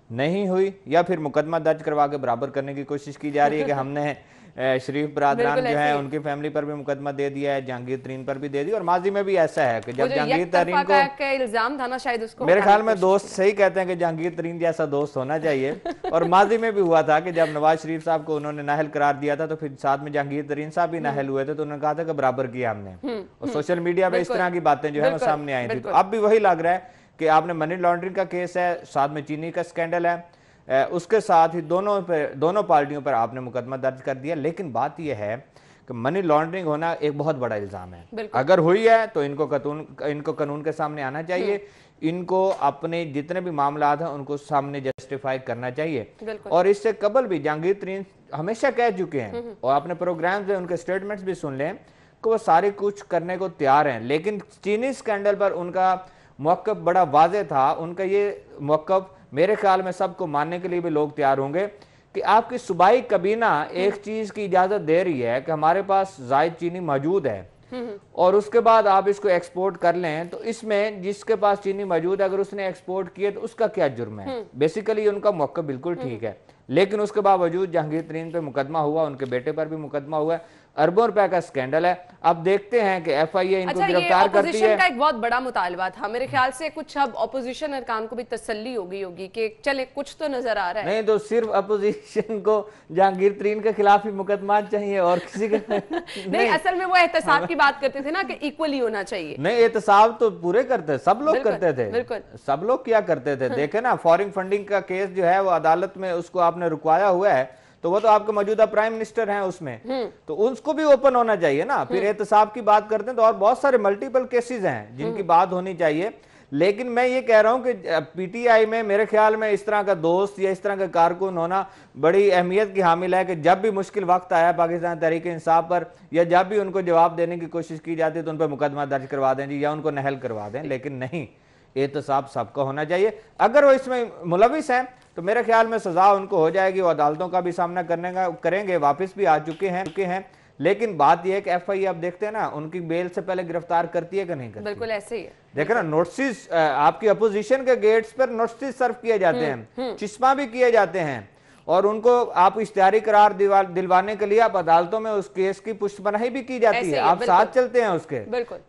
नहीं हुई, या फिर मुकदमा दर्ज करवा के बराबर करने की कोशिश की जा रही है कि हमने शरीफ बरादरान जो है उनकी फैमिली पर भी मुकदमा दे दिया है, जहांगीर तरीन पर भी दे दिया। और माजी में भी ऐसा है कि जब जहांगीर तरीन को
इल्जाम था ना, शायद उसको
मेरे ख्याल में दोस्त सही कहते हैं कि जहांगीर तरीन जैसा दोस्त होना चाहिए। और माजी में भी हुआ था कि जब नवाज शरीफ साहब को उन्होंने नाहल करार दिया था तो फिर साथ में जहांगीर तरीन साहब भी नाहल हुए थे, तो उन्होंने कहा था कि बराबर किया हमने। और सोशल मीडिया में इस तरह की बातें जो है वो सामने आई थी। तो अब भी वही लग रहा है कि आपने मनी लॉन्ड्रिंग का केस है, साथ में चीनी का स्कैंडल है, उसके साथ ही दोनों पार्टियों पर आपने मुकदमा दर्ज कर दिया। लेकिन बात यह है कि मनी लॉन्ड्रिंग होना एक बहुत बड़ा इल्जाम है। अगर हुई है तो इनको कानून के सामने आना चाहिए, इनको अपने जितने भी मामला हैं उनको सामने जस्टिफाई करना चाहिए। और इससे कबल भी जहांगीर तरीन हमेशा कह चुके हैं, और अपने प्रोग्राम से उनके स्टेटमेंट्स भी सुन लें कि वो सारे कुछ करने को तैयार हैं। लेकिन चीनी स्कैंडल पर उनका मौक़िफ़ बड़ा वाज़ेह था। उनका ये मौक़िफ़ मेरे ख्याल में सबको मानने के लिए भी लोग तैयार होंगे कि आपकी सूबाई कबीना एक चीज की इजाजत दे रही है कि हमारे पास जायद चीनी मौजूद है और उसके बाद आप इसको एक्सपोर्ट कर लें, तो इसमें जिसके पास चीनी मौजूद है अगर उसने एक्सपोर्ट किए तो उसका क्या जुर्म है? बेसिकली उनका मौक़िफ़ बिल्कुल ठीक है, लेकिन उसके बावजूद जहांगीर तरीन पे मुकदमा हुआ, उनके बेटे पर भी मुकदमा हुआ, अरबों रुपए का स्कैंडल है। अब देखते हैं कि एफआईए इनको गिरफ्तार करती है।
का एक बहुत बड़ा मुतालबा था मेरे ख्याल से, कुछ अब ऑपोजिशन अरकान को भी तसल्ली हो गई होगी कि चले कुछ तो नजर आ रहा है।
नहीं तो सिर्फ अपोजिशन को जहांगीर तरीन के खिलाफ ही मुकदमा चाहिए और किसी के
नहीं, असल में वो एहतसाब की बात करते थे ना कि इक्वली होना चाहिए।
नहीं, एहतसाब तो पूरे करते, सब लोग करते थे, सब लोग क्या करते थे। देखे ना, फॉरेन फंडिंग का केस जो है वो अदालत में उसको आपने रुकवाया हुआ है, तो वो तो आपके मौजूदा प्राइम मिनिस्टर हैं उसमें, तो उसको भी ओपन होना चाहिए ना। फिर एहतसाब की बात करते हैं तो और बहुत सारे मल्टीपल केसेस हैं जिनकी बात होनी चाहिए। लेकिन मैं ये कह रहा हूं कि पीटीआई में मेरे ख्याल में इस तरह का दोस्त या इस तरह का कारकुन होना बड़ी अहमियत की हामिल है कि जब भी मुश्किल वक्त आया पाकिस्तान तहरीक इंसाफ पर, या जब भी उनको जवाब देने की कोशिश की जाती है तो उन पर मुकदमा दर्ज करवा दें जी, या उनको नहल करवा दें। लेकिन नहीं, एहतसाब सबका होना चाहिए। अगर वो इसमें मुलविस हैं तो मेरे ख्याल में सजा उनको हो जाएगी, वो अदालतों का भी सामना करेंगे, वापस भी आ चुके हैं। लेकिन बात यह है कि एफआईए आप देखते हैं ना, उनकी बेल से पहले गिरफ्तार करती है कि नहीं करती?
बिल्कुल ऐसे ही है।
देखो ना, नोटिस आपकी अपोजिशन के गेट्स पर नोटिस सर्व किए जाते हैं, चिश्मा भी किए जाते हैं, और उनको आप इश्तिहारी करार दिलवाने के लिए आप अदालतों में उस केस की पुष्टपनाही भी की जाती है, आप साथ चलते हैं उसके।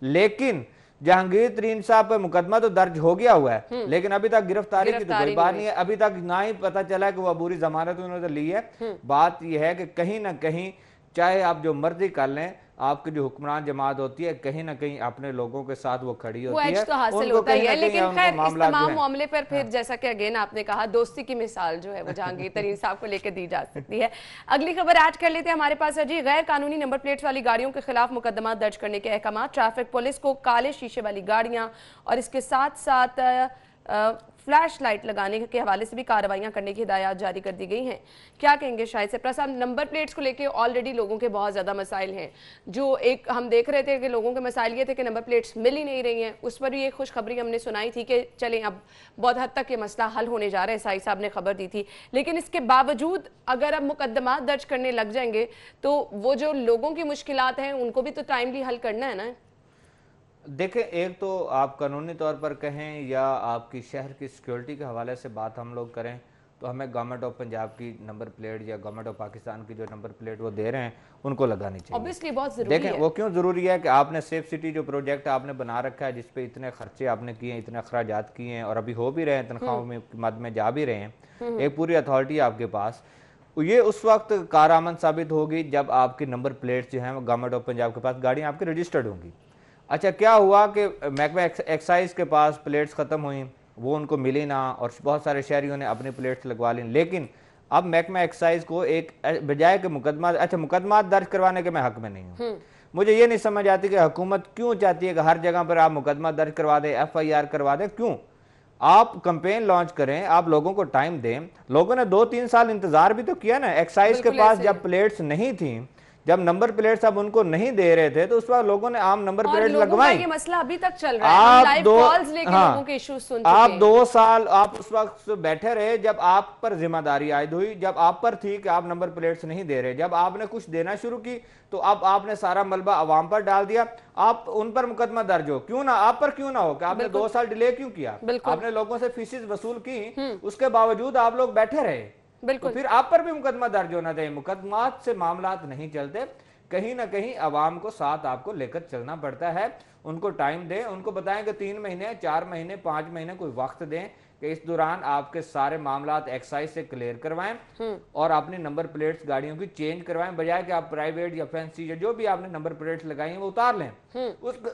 लेकिन जहांगीर तरीन साहब पर मुकदमा तो दर्ज हो गया हुआ है, लेकिन अभी तक गिरफ्तारी की तो कोई बात नहीं है। अभी तक ना ही पता चला कि वो अबूरी जमानत उन्होंने ली है। बात यह है कि कहीं ना कहीं चाहे आप जो मर्जी कर लें, आपकी जो हुक्मरान जमात होती है कहीं ना कहीं अपने लोगों के साथ वो खड़ी होती है,
तो हासिल होता ही है। लेकिन खैर इस तमाम मामले पर फिर जैसा कि अगेन आपने कहा, दोस्ती की मिसाल जो है वो जहांगीर तरीन साहब को लेकर दी जा सकती है। अगली खबर ऐड कर लेते हैं हमारे पास है जी, गैर कानूनी नंबर प्लेट्स वाली गाड़ियों के खिलाफ मुकदमा दर्ज करने के अहकाम। ट्रैफिक पुलिस को काले शीशे वाली गाड़ियां और इसके साथ साथ फ्लैश लाइट लगाने के हवाले से भी कार्रवाइयां करने की हिदायत जारी कर दी गई हैं। क्या कहेंगे शायद से प्रसाद, नंबर प्लेट्स को लेके ऑलरेडी लोगों के बहुत ज़्यादा मसाइल हैं। जो एक हम देख रहे थे कि लोगों के मसाइल ये थे कि नंबर प्लेट्स मिल ही नहीं रही हैं, उस पर भी एक खुशखबरी हमने सुनाई थी कि चलें अब बहुत हद तक ये मसला हल होने जा रहा है, साई साहब ने खबर दी थी। लेकिन इसके बावजूद अगर अब मुकदमा दर्ज करने लग जाएंगे तो वो जो लोगों की मुश्किलात हैं उनको भी तो टाइमली हल करना है ना।
देखें, एक तो आप कानूनी तौर पर कहें या आपकी शहर की सिक्योरिटी के हवाले से बात हम लोग करें तो हमें गवर्नमेंट ऑफ पंजाब की नंबर प्लेट या गवर्नमेंट ऑफ पाकिस्तान की जो नंबर प्लेट वो दे रहे हैं उनको लगानी चाहिए।
ऑब्वियसली बहुत जरूरी है।
देखें वो क्यों ज़रूरी है कि आपने सेफ सिटी जो प्रोजेक्ट आपने बना रखा है, जिसपे इतने खर्चे आपने किए हैं, इतने अखराजात किए हैं और अभी हो भी रहे हैं, तनख्वाहों में मद में जा भी रहे हैं, एक पूरी अथॉरिटी आपके पास, ये उस वक्त कारआमद साबित होगी जब आपकी नंबर प्लेट्स जो हैं वो गवर्नमेंट ऑफ पंजाब के पास गाड़ियाँ आपकी रजिस्टर्ड होंगी। अच्छा, क्या हुआ कि महकमा एक्साइज के पास प्लेट्स ख़त्म हुई, वो उनको मिली ना, और बहुत सारे शहरियों ने अपनी प्लेट्स लगवा ली। लेकिन अब महकमा एक्साइज को एक बजाय के मुकदमा दर्ज करवाने के मैं हक में नहीं हूँ। मुझे ये नहीं समझ आती कि हुकूमत क्यों चाहती है कि हर जगह पर आप मुकदमा दर्ज करवा दें, FIR करवा दें। क्यों? आप कैंपेन लॉन्च करें, आप लोगों को टाइम दें। लोगों ने 2-3 साल इंतजार भी तो किया ना। एक्साइज के पास जब प्लेट्स नहीं थी, जब नंबर प्लेट्स अब उनको नहीं दे रहे थे, तो उस वक्त लोगों ने आम नंबर प्लेट लगवाई।
ये मसला अभी तक चल रहा है, हम लाइव कॉल्स लेके लोगों के इश्यूज सुन चुके हैं।
आप 2 साल आप उस वक्त बैठे रहे जब आप पर जिम्मेदारी आयद हुई, जब आप पर थी कि आप नंबर प्लेट्स नहीं दे रहे। जब आपने कुछ देना शुरू की तो अब आपने सारा मलबा अवाम पर डाल दिया। आप उन पर मुकदमा दर्ज हो, क्यों ना आप पर क्यों ना हो कि आपने 2 साल डिले क्यों किया? आपने लोगों से फीसेस वसूल की, उसके बावजूद आप लोग बैठे रहे, तो फिर आप पर भी मुकदमा दर्ज होना चाहिए। मुकदमात से मामलात नहीं चलते, कहीं ना कहीं अवाम को साथ आपको लेकर चलना पड़ता है। उनको टाइम दें, उनको बताएं कि 3 महीने, 4 महीने, 5 महीने कोई वक्त दें कि इस दौरान आपके सारे मामलात एक्साइज से क्लियर करवाएं और अपनी नंबर प्लेट्स गाड़ियों की चेंज करवाएं, बजाय कि आप प्राइवेट या फैंसी या जो भी आपने नंबर प्लेट्स लगाई हैं वो उतार लें।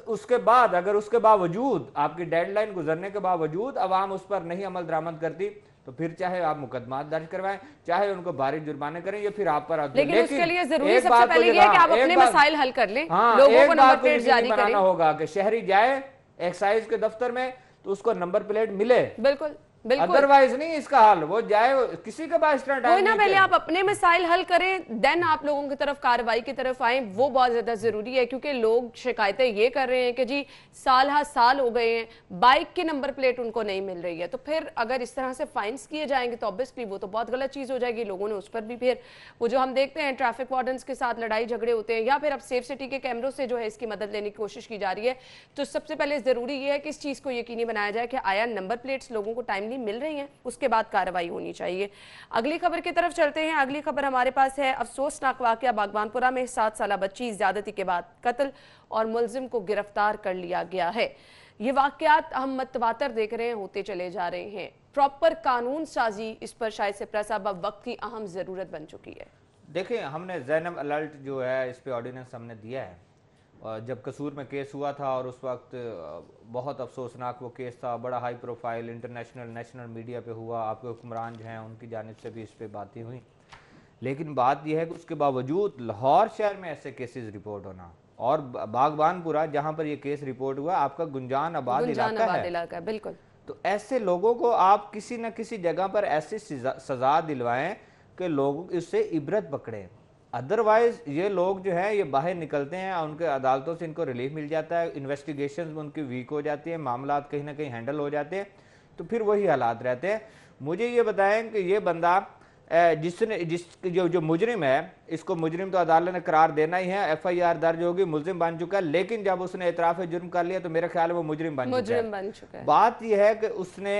उसके बाद अगर उसके बावजूद आपकी डेडलाइन गुजरने के बावजूद अवाम उस पर नहीं अमल दरामद करती तो फिर चाहे आप मुकदमा दर्ज करवाएं, चाहे उनको भारी जुर्माने करें या फिर आप पर
लेकिन उसके लिए जरूरी सबसे पहले ये है कि आप अपने मसाइल हल कर लें, लोगों को नंबर प्लेट जारी करें।
होगा कि शहरी जाए एक्साइज के दफ्तर में तो उसको नंबर प्लेट मिले।
बिल्कुल,
अदरवाइज नहीं इसका हल, वो जाए किसी के पास
कोई ना, पहले आप अपने मसाइल हल करें, देन आप लोगों की तरफ कार्रवाई की तरफ आए। वो बहुत ज्यादा जरूरी है क्योंकि लोग शिकायतें ये कर रहे हैं कि जी साल हो गए हैं, बाइक की नंबर प्लेट उनको नहीं मिल रही है। तो फिर अगर इस तरह से फाइन्स किए जाएंगे तो ऑब्वियसली वो तो बहुत गलत चीज हो जाएगी। लोगों ने उस पर भी फिर वो जो हम देखते हैं ट्रैफिक वार्डन्स के साथ लड़ाई झगड़े होते हैं, या फिर अब सेफ सिटी के कैमरों से जो है इसकी मदद लेने की कोशिश की जा रही है। तो सबसे पहले जरूरी ये है कि इस चीज को यकीनी बनाया जाए कि आया नंबर प्लेट्स लोगों को टाइमली मिल रही हैं, उसके बाद कार्रवाई होनी चाहिए। अगली खबर की तरफ चलते हैं। अगली खबर हमारे पास है, अफसोसनाक वाकया बागबानपुरा में 7 साल बच्ची ज्यादती के बाद कत्ल और मुलजिम को गिरफ्तार कर लिया गया है। ये वाकयात हम मतवातर देख रहे हैं, होते चले जा रहे हैं। प्रॉपर कानून साजी इस पर शायद से प्रसाद वक्त की अहम जरूरत बन चुकी है।
देखिए, हमने ज़ैनब अलर्ट जो है इस पे ऑर्डिनेंस हमने दिया है। जब कसूर में केस हुआ था और उस वक्त बहुत अफसोसनाक वो केस था, बड़ा high profile international national media पे हुआ, आपके हुक्मरान जो हैं उनकी जानिब से भी इस पे बातें हुई। लेकिन बात यह है कि उसके बावजूद लाहौर शहर में ऐसे केसेस रिपोर्ट होना और बागबानपुरा जहां पर ये केस रिपोर्ट हुआ आपका गुंजान आबाद इलाका है।
बिल्कुल।
तो ऐसे लोगों को आप किसी न किसी जगह पर ऐसी सजा दिलवाएं कि लोग इससे इबरत पकड़ें। अदरवाइज ये लोग जो है ये बाहर निकलते हैं, उनके अदालतों से इनको रिलीफ मिल जाता है, इन्वेस्टिगेशन उनकी वीक हो जाती है, मामला कहीं ना कहीं हैंडल हो जाते हैं, तो फिर वही हालात रहते हैं। मुझे ये बताएं कि ये बंदा जो मुजरिम है, इसको मुजरिम तो अदालत ने करार देना ही है, FIR दर्ज होगी, मुलजिम बन चुका है, लेकिन जब उसने इतराफ जुर्म कर लिया तो मेरे ख्याल में वो मुजरिम बन चुका है। बात यह है कि उसने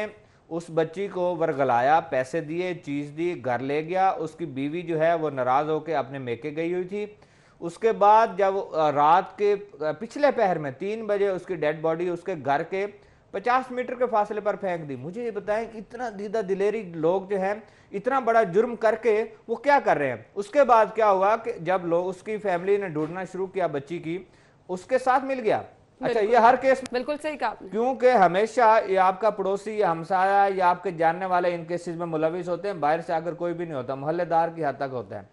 उस बच्ची को वर्गलाया, पैसे दिए, चीज दी, घर ले गया। उसकी बीवी जो है वो नाराज होकर अपने मेके गई हुई थी। उसके बाद जब रात के पिछले पहर में 3 बजे उसकी डेड बॉडी उसके घर के 50 मीटर के फासले पर फेंक दी। मुझे ये बताएं कि इतना दीदा दिलेरी लोग जो हैं इतना बड़ा जुर्म करके वो क्या कर रहे हैं। उसके बाद क्या हुआ कि जब लोग उसकी फैमिली ने ढूंढना शुरू किया बच्ची की, उसके साथ मिल गया। अच्छा, ये हर केस
बिल्कुल सही कहा,
क्योंकि हमेशा ये आपका पड़ोसी या हमसाया या आपके जानने वाले इन केसेस में मुलविस होते हैं, बाहर से आकर कोई भी नहीं होता, मोहल्लेदार की हद तक होता है।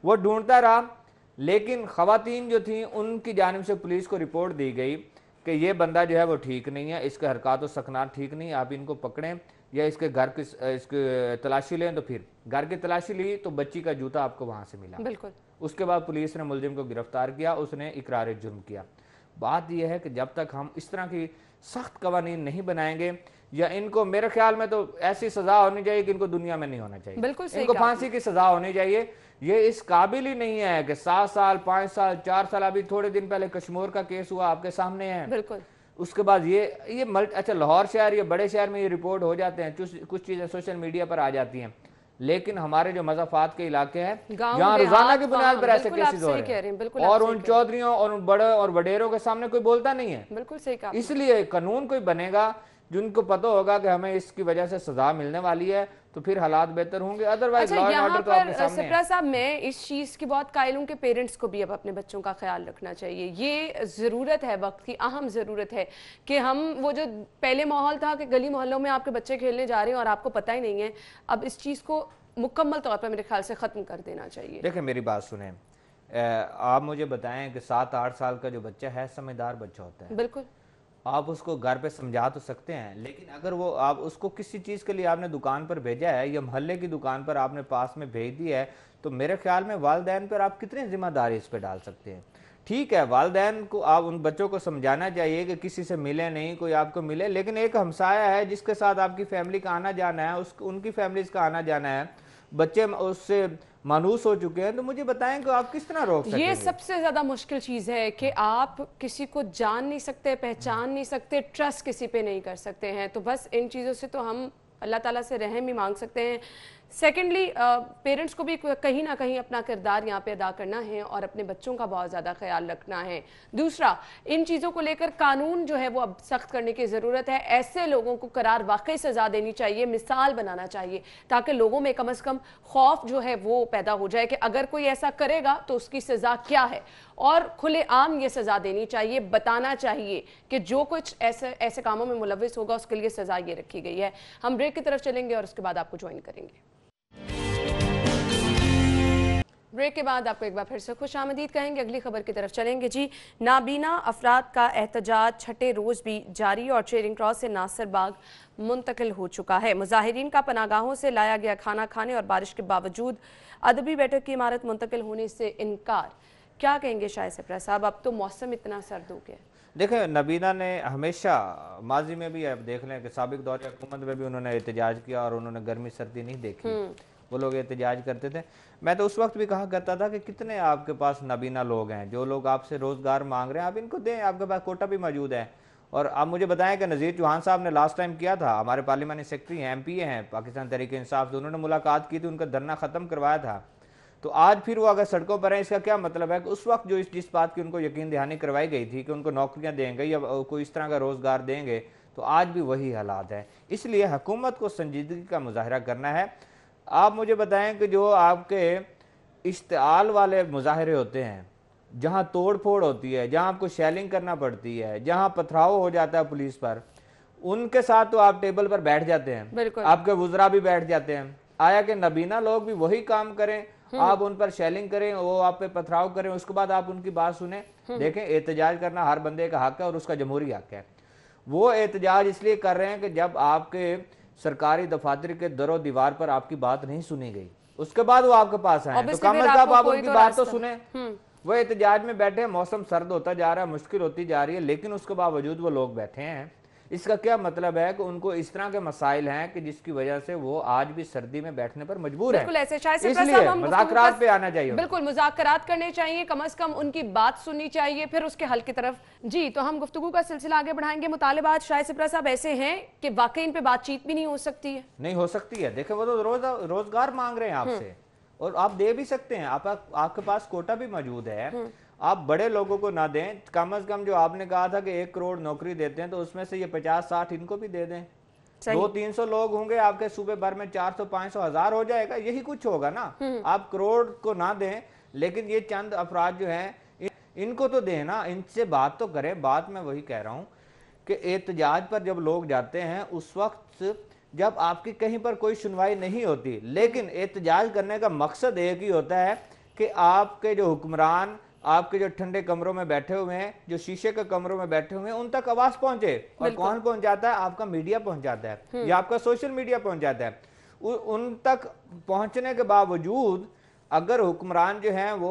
वो ढूंढता रहा, लेकिन खवातीन जो थी उनकी जानिब से पुलिस को रिपोर्ट दी गई कि ये बंदा जो है वो ठीक नहीं है, इसके हरकत व सकनात ठीक नहीं है, आप इनको पकड़ें या इसके घर की इसकी तलाशी लें। तो फिर घर की तलाशी ली तो बच्ची का जूता आपको वहां से मिला।
बिल्कुल।
उसके बाद पुलिस ने मुलजिम को गिरफ्तार किया, उसने इकरार जुर्म किया। बात यह है कि जब तक हम इस तरह की सख्त कवानीन नहीं बनाएंगे या इनको, मेरे ख्याल में तो ऐसी सजा होनी चाहिए कि इनको दुनिया में नहीं होना चाहिए,
बिल्कुल
इनको फांसी की सजा होनी चाहिए। ये इस काबिल ही नहीं है कि 7 साल 5 साल 4 साल, अभी थोड़े दिन पहले कश्मीर का केस हुआ आपके सामने है।
बिल्कुल।
उसके बाद ये अच्छा लाहौर शहर, ये बड़े शहर में ये रिपोर्ट हो जाते हैं, कुछ चीजें सोशल मीडिया पर आ जाती हैं, लेकिन हमारे जो मज़ाफात के इलाके हैं जहाँ रोजाना की बुनियाद पर ऐसे केसेस हो रहे हैं और उन चौधरियों और उन बड़े और वडेरों के सामने कोई बोलता नहीं है।
बिल्कुल सही कहा।
इसलिए कानून कोई बनेगा जिनको पता होगा कि हमें इसकी वजह से सजा मिलने वाली है, तो फिर हालात बेहतर होंगे। अदरवाइज लॉ एंड ऑर्डर तो आपके सामने है।
सिप्रा साहब, मैं इस चीज की बहुत कायल हूं कि पेरेंट्स को भी अब अपने बच्चों का ख्याल रखना चाहिए। ये जरूरत है, वक्त की अहम जरूरत है कि हम वो जो पहले माहौल था कि गली मोहल्लों में आपके बच्चे खेलने जा रहे हैं और आपको पता ही नहीं है, अब इस चीज को मुकम्मल तौर पर मेरे ख्याल से खत्म कर देना चाहिए।
देखिए मेरी बात सुने, आप मुझे बताएं कि 7-8 साल का जो बच्चा है समझदार बच्चा होता है।
बिल्कुल।
आप उसको घर पे समझा तो सकते हैं, लेकिन अगर वो आप उसको किसी चीज़ के लिए आपने दुकान पर भेजा है या मोहल्ले की दुकान पर आपने पास में भेज दी है, तो मेरे ख्याल में वालिदैन पर आप कितनी जिम्मेदारी इस पर डाल सकते हैं। ठीक है, वालिदैन को आप उन बच्चों को समझाना चाहिए कि किसी से मिले नहीं, कोई आपको मिले, लेकिन एक हमसाया है जिसके साथ आपकी फैमिली का आना जाना है, उनकी फैमिलीज का आना जाना है, बच्चे उससे मानूस हो चुके हैं, तो मुझे बताएं कि आप किस तरह रोक सकते हैं।
ये सबसे ज्यादा मुश्किल चीज है कि आप किसी को जान नहीं सकते, पहचान नहीं सकते, ट्रस्ट किसी पे नहीं कर सकते हैं। तो बस इन चीजों से तो हम अल्लाह ताला से रहम ही मांग सकते हैं। सेकेंडली, पेरेंट्स को भी कहीं ना कहीं अपना किरदार यहाँ पे अदा करना है और अपने बच्चों का बहुत ज़्यादा ख्याल रखना है। दूसरा, इन चीज़ों को लेकर कानून जो है वो अब सख्त करने की ज़रूरत है। ऐसे लोगों को करार वाकई सज़ा देनी चाहिए, मिसाल बनाना चाहिए, ताकि लोगों में कम से कम खौफ जो है वो पैदा हो जाए कि अगर कोई ऐसा करेगा तो उसकी सज़ा क्या है, और खुलेआम ये सज़ा देनी चाहिए, बताना चाहिए कि जो कुछ ऐसे कामों में मुलविस होगा उसके लिए सज़ा ये रखी गई है। हम ब्रेक की तरफ चलेंगे और उसके बाद आपको ज्वाइन करेंगे। ब्रेक के बाद आपको एक बार फिर से खुश आमदीद कहेंगे। अगली खबर की तरफ चलेंगे जी। नाबीना अफराद का एहतजाज छठे रोज़ भी जारी और चेरिंग क्रॉस से नासिर बाग मुंतकिल हो चुका है। मुजाहिरीन का पनागाहों से लाया गया खाना खाने और बारिश के बावजूद अदबी बैठक की इमारत मुंतकिल होने से इनकार। क्या कहेंगे शाह सिप्रा साहब, अब तो मौसम इतना सर्द हो गया।
देखें, नबीना ने हमेशा माजी में भी आप देख लें कि साबिक दौर हुकूमत में भी उन्होंने एहतजाज किया और उन्होंने गर्मी सर्दी नहीं देखी, वो लोग एहतजाज करते थे। मैं तो उस वक्त भी कहा करता था कि कितने आपके पास नबीना लोग हैं जो लोग आपसे रोज़गार मांग रहे हैं, आप इनको दें, आपके पास कोटा भी मौजूद है। और आप मुझे बताएं कि नज़ीर चौहान साहब ने लास्ट टाइम किया था, हमारे पार्लियामानी सेक्रेटरी हैं, MPA हैं पाकिस्तान तहरीक इंसाफ से, उन्होंने मुलाकात की थी, उनका धरना ख़त्म करवाया था। तो आज फिर वो अगर सड़कों पर हैं, इसका क्या मतलब है कि उस वक्त जो जिस बात की उनको यकीन दहानी करवाई गई थी कि उनको नौकरियां देंगे या कोई इस तरह का रोज़गार देंगे, तो आज भी वही हालात है। इसलिए हुकूमत को संजीदगी का मुजाहरा करना है। आप मुझे बताएं कि जो आपके इश्तिआल वाले मुजाहरे होते हैं, जहां तोड़ फोड़ होती है, जहां आपको शेलिंग करना पड़ती है, जहां पथराव हो जाता है पुलिस पर, उनके साथ तो आप टेबल पर बैठ जाते हैं, आपके वुज़रा भी बैठ जाते हैं, आया कि नबीना लोग भी वही काम करें, आप उन पर शेलिंग करें, वो आप पे पथराव करें, उसके बाद आप उनकी बात सुने। देखें, एहतजाज करना हर बंदे का हक है और उसका जमहूरी हक है। वो एहतजाज इसलिए कर रहे हैं कि जब आपके सरकारी दफातर के दरो दीवार पर आपकी बात नहीं सुनी गई, उसके बाद वो आपके पास आए, तो कम अज कम आप उनकी बात तो सुने। वो एहतजाज में बैठे हैं, मौसम सर्द होता जा रहा है, मुश्किल होती जा रही है, लेकिन उसके बावजूद वो लोग बैठे हैं। इसका क्या मतलब है कि उनको इस तरह के मसाइल हैं कि जिसकी वजह से वो आज भी सर्दी में बैठने पर मजबूर है। इसलिए मुज़ाकरात पे आना चाहिए।
बिल्कुल, मुज़ाकरात करने चाहिए, कम से कम उनकी बात सुननी चाहिए, फिर उसके हल की तरफ। जी, तो हम गुफ्तगू का सिलसिला आगे बढ़ाएंगे। मुतालिबात शायद सिप्रा साहब ऐसे हैं कि वाकई इन पे बातचीत भी नहीं हो सकती है।
नहीं हो सकती है। देखिए, वो तो रोजगार मांग रहे हैं आपसे, और आप दे भी सकते हैं, आपके पास कोटा भी मौजूद है। आप बड़े लोगों को ना दें, कम से कम जो आपने कहा था कि 1 करोड़ नौकरी देते हैं, तो उसमें से ये 50-60 इनको भी दे दें। 200-300 लोग होंगे आपके सूबे भर में, 400-500-1000 हो जाएगा, यही कुछ होगा ना। आप करोड़ को ना दें, लेकिन ये चंद अफराद जो हैं इनको तो दें ना, इनसे बात तो करें। बात मैं वही कह रहा हूँ कि एहतजाज पर जब लोग जाते हैं, उस वक्त जब आपकी कहीं पर कोई सुनवाई नहीं होती, लेकिन एहतजाज करने का मकसद एक ही होता है कि आपके जो हुक्मरान आपके जो ठंडे कमरों में बैठे हुए हैं, जो शीशे के कमरों में बैठे हुए हैं, उन तक आवाज पहुंचे। और कौन पहुंचाता है? आपका मीडिया पहुंचाता है, या आपका सोशल मीडिया पहुंचाता है। उन तक पहुंचने के बावजूद अगर हुक्मरान जो हैं वो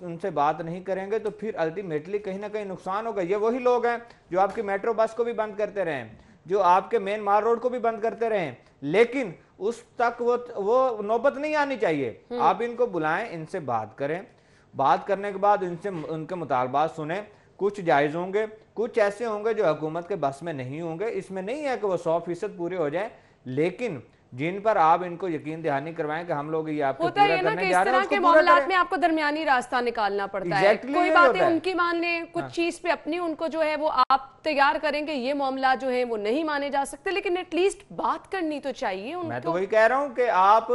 उनसे बात नहीं करेंगे, तो फिर अल्टीमेटली कहीं ना कहीं नुकसान होगा। ये वही लोग हैं जो आपकी मेट्रो बस को भी बंद करते रहे, जो आपके मेन माल रोड को भी बंद करते रहे, लेकिन उस तक वो नौबत नहीं आनी चाहिए। आप इनको बुलाएं, इनसे बात करें, बात करने के बाद इनसे उनके मुतालबात सुने। कुछ जायज़ होंगे, कुछ ऐसे होंगे जो हुकूमत के बस में नहीं होंगे। इसमें नहीं है कि वो 100% पूरे हो जाए, लेकिन जिन पर आप इनको यकीन दहानी करवाएं कि हम लोग ये आपको पूरा करने जा रहे हैं,
उसको मामलात में आपको दरमियानी रास्ता निकालना पड़ता है। कोई बातें उनकी मान लें, कुछ चीज पे अपनी उनको जो है वो आप तैयार करेंगे, ये मामला जो है वो नहीं माने जा सकते, लेकिन एटलीस्ट बात करनी तो चाहिए उनको।
मैं तो वही कह रहा हूँ कि आप